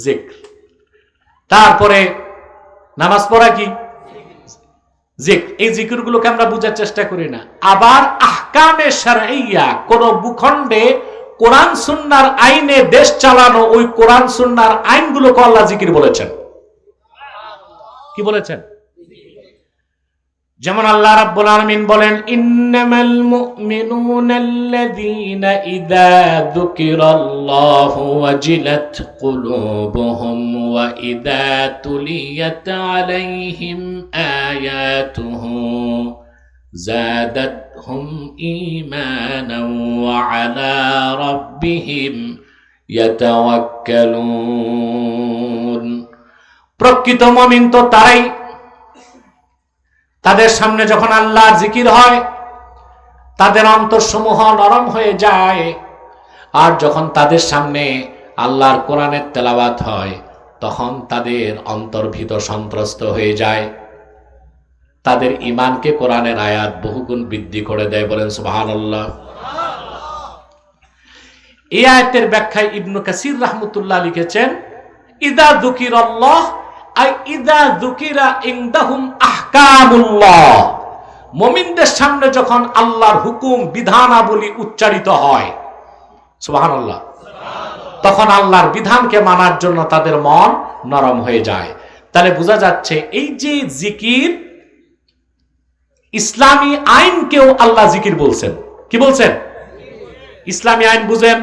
জিকর। তারপরে নামাজ পড়া কি? জিকর। এই জিকিরগুলোকে আমরা বোঝার চেষ্টা করি না। আবার আহকামে শারঈয়া, কোন ভূখণ্ডে কোরআন সুন্নাহর আইনে দেশ চালানো, ওই কোরআন সুন্নাহর আইনগুলোকে আল্লাহ জিকির বলেছেন। কি বলেছেন? যেমন আল্লাহ রাব্বুল আলামিন বলেন ইন্নামাল মুমিনুনাল্লাযীনা ইযা যুকিরাল্লাহু ওয়াজিলাত কুলুবুহুম ওয়া ইযা তুলিয়াত আলাইহিম আয়াতুহু যাদাতহুম ঈমানান ওয়া আলা রাব্বিহিম ইয়াতাওয়াক্কালুন। প্রকৃত মুমিন তো তারাই, তাদের সামনে যখন আল্লাহর জিকির হয় তাদের অন্তরসমূহ নরম হয়ে যায়, আর যখন তাদের সামনে আল্লাহর কোরআনের তেলাওয়াত হয় তখন তাদের অন্তর ভীত সন্ত্রস্ত হয়ে যায়, তাদের ঈমানকে কোরআনের আয়াত বহুগুণ বৃদ্ধি করে দেয়। বলেন সুবহানাল্লাহ। এই আয়াতের ব্যাখ্যায় ইবনে কাসির রাহমাতুল্লাহ লিখেছেন ইযা যুকিরাল্লাহ আই ইযা যুকিরা ইনদাহুম আহকামুল্লাহ, মুমিনদের সামনে যখন আল্লাহর হুকুম বিধানাবলী উচ্চারিত হয়, সুবহানাল্লাহ, তখন আল্লাহর বিধানকে মানার জন্য তাদের মন নরম হয়ে যায়। তাহলে বোঝা যাচ্ছে এই যে জিকির, ইসলামী আইনকেও আল্লাহ জিকির বলছেন। কি বলছেন? ইসলামী আইন বুঝেন?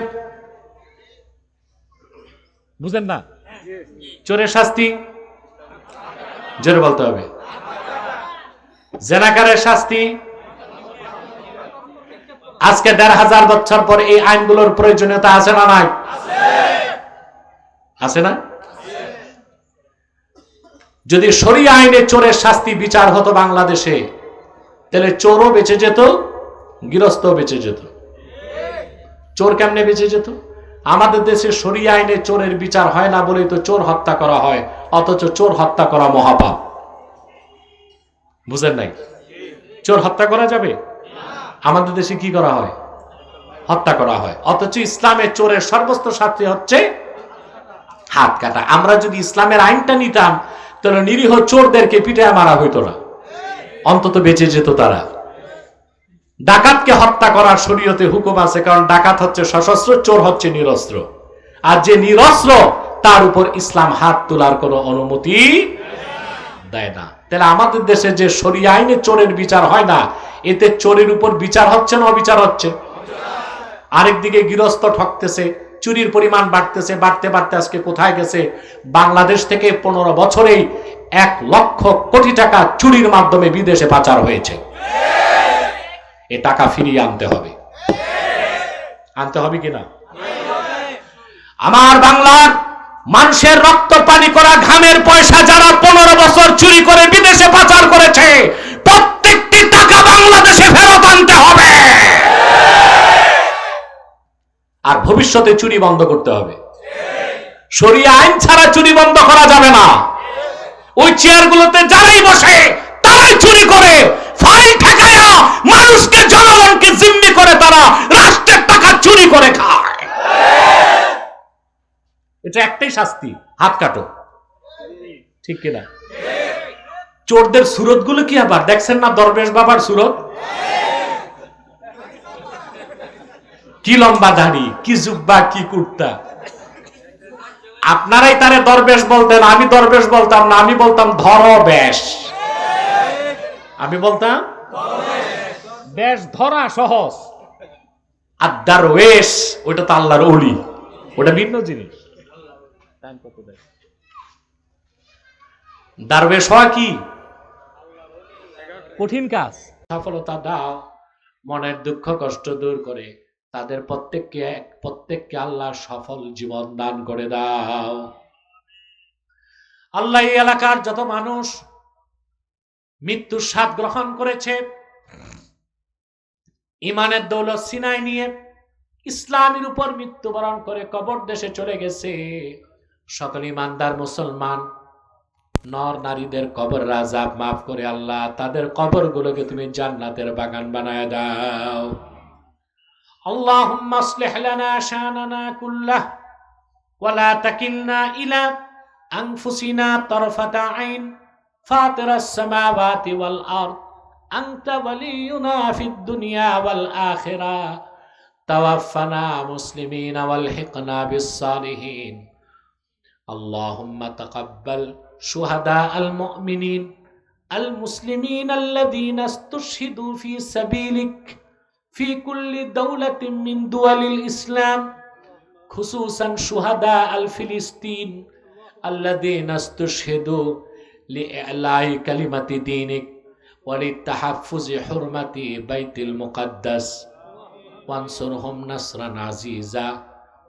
বুঝেন না? চোরের শাস্তি, জোরে বলতে হবে। জেনাকারের শাস্তি। আজকে ১৫০০ বছর পর এই আইনগুলোর প্রয়োজনীয়তা আছে না নাই? আছে না? যদি শরিয়া আইনে চোরের শাস্তি বিচার হতো বাংলাদেশে, তাহলে চোরও বেঁচে যেত, গৃহস্থও বেঁচে যেত। চোর কেমনে বেঁচে যেত? আমাদের দেশে শরিয়া আইনে চোরের বিচার হয় না বলেই তো চোর হত্যা করা হয়, অথচ চোর হত্যা করা মহাপাপ। বুঝেন নাই? চোর হত্যা করা যাবে? আমাদের দেশে কি করা হয়? হত্যা করা হয়। অথচ ইসলামে চোরের সর্বোচ্চ শাস্তি হচ্ছে হাত কাটা। আমরা যদি ইসলামের আইনটা নিতাম তাহলে নিরীহ চোরদেরকে পিঠে মারা হইতো না, অন্তত বেঁচে যেত তারা। ডাকাতকে হত্যা করার শরীয়তে হুকুম আছে, কারণ ডাকাত হচ্ছে সশস্ত্র, চোর হচ্ছে নিরস্ত্র। আর যে নিরস্ত্র তার উপর ইসলাম হাত তোলার কোনো অনুমতি দেয় না। তাহলে আমাদের দেশে যে শরিয়া আইনে চোরের বিচার হয় না, এতে চোরের উপর বিচার হচ্ছে না অবিচার হচ্ছে। আরেকদিকে গৃহস্থ ঠকতেছে, চুরির পরিমাণ বাড়তেছে, বাড়তে বাড়তে আজকে কোথায় গেছে? বাংলাদেশ থেকে 15 বছরেই 1 লক্ষ কোটি টাকা চুরির মাধ্যমে বিদেশে পাচার হয়েছে। এ টাকা ফিরিয়ে আনতে হবে। আনতে হবে কিনা? আমার বাংলার মানুষের রক্ত পানি করা ঘামের পয়সা যারা 15 বছর চুরি করে বিদেশে পাচার করেছে, প্রত্যেকটি টাকা বাংলাদেশে ফেরত আনতে হবে। আর ভবিষ্যতে চুরি বন্ধ করতে হবে। শরিয়া আইন ছাড়া চুরি বন্ধ করা যাবে না। ওই চেয়ারগুলোতে যারাই বসে তারাই চুরি করে, ফাইল ঠেকায়া মানুষকে, জনগণকে জিম্মি করে তারা রাষ্ট্রের টাকা চুরি করে খায়। এটা একটাই শাস্তি, হাত কাটো। ঠিক কিনা? চোরদের সুরত গুলো কি আবার দেখছেন না? দরবেশ বাবার সুরত, কি লম্বা দাড়ি, কি জুব্বা, কি কুর্তা। আপনারাই তারে দরবেশ বলতেন, আমি দরবেশ বলতাম না, আমি বলতাম ধরবেশ। আমি বলতাম বেশ ধরা সহজ। আর দারওয়েশ ওইটা তো আল্লাহর ওলি, ওটা ভিন্ন জিনিস। দারওয়েশ হওয়া কি কঠিন কাজ। সফলতা দাও, মনের দুঃখ কষ্ট দূর করে তাদের প্রত্যেককে আল্লাহ সফল জীবন দান করে দাও। আল্লাহ এই এলাকার যত মানুষ মৃত্যুর স্বাদ গ্রহণ করেছে, ইমানের দৌলত সিনাই নিয়ে ইসলামের উপর মৃত্যুবরণ করে কবর দেশে চলে গেছে, সকল ইমানদার মুসলমান নর নারীদের কবরের আযাব মাফ করে আল্লাহ তাদের কবরগুলোকে তুমি জান্নাতের বাগান বানায় দাও। اللهم اصلح لنا شاننا كله ولا تكلنا إلى أنفسنا طرفة عين فاطر السماوات والأرض أنت ولينا في الدنيا والآخرة توفنا مسلمين والحقنا بالصالحين اللهم تقبل شهداء المؤمنين المسلمين الذين استشهدوا في سبيلك في كل دولة من دول الإسلام خصوصا شهداء الفلسطين الذين استشهدوا لإعلاء كلمة دينك وللتحفظ حرمة بيت المقدس وانصرهم نصرا عزيزا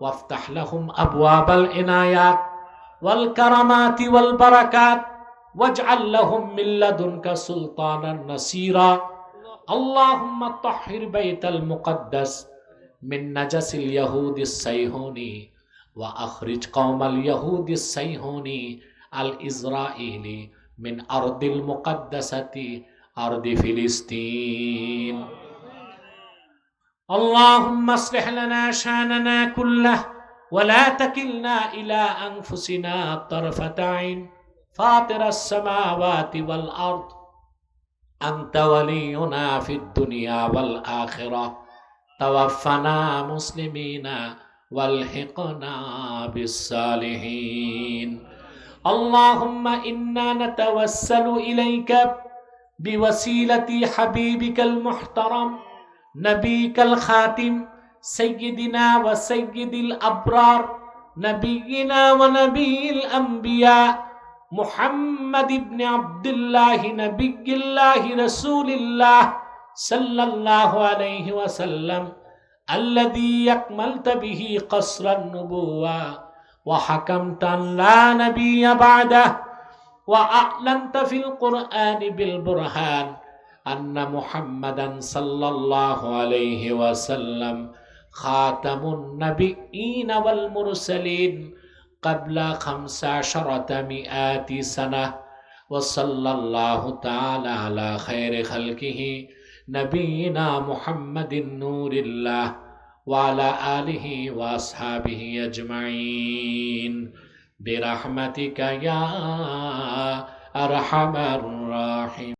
وافتح لهم أبواب العنايات والكرامات والبركات واجعل لهم من لدنك سلطانا نصيرا اللهم طهر بيت المقدس من نجس اليهود الصهيوني وأخرج قوم اليهود الصهيوني الإسرائيلي من أرض المقدسة أرض فلسطين اللهم اصلح لنا شاننا كله ولا تكلنا إلى أنفسنا طرفة عين فاطر السماوات والأرض أنت ولينا في الدنيا والآخرة توفنا مسلمين والحقنا بالصالحين اللهم إنا نتوسل إليك بوسيلة حبيبك المحترم نبيك الخاتم سيدنا وسيد الأبرار نبينا ونبي الأنبياء محمد بن عبد الله نبي الله رسول الله صلى الله عليه وسلم الذي أكملت به قصر النبوة وحكمت أن لا نبي بعده وأعلنت في القرآن بالبرهان أن محمدا صلى الله عليه وسلم خاتم النبيين والمرسلين قبل 15 سنة وصلى الله تعالى على خير خلقه نبينا محمد نور الله وعلى آله وأصحابه أجمعين برحمتك يا أرحم الراحمين.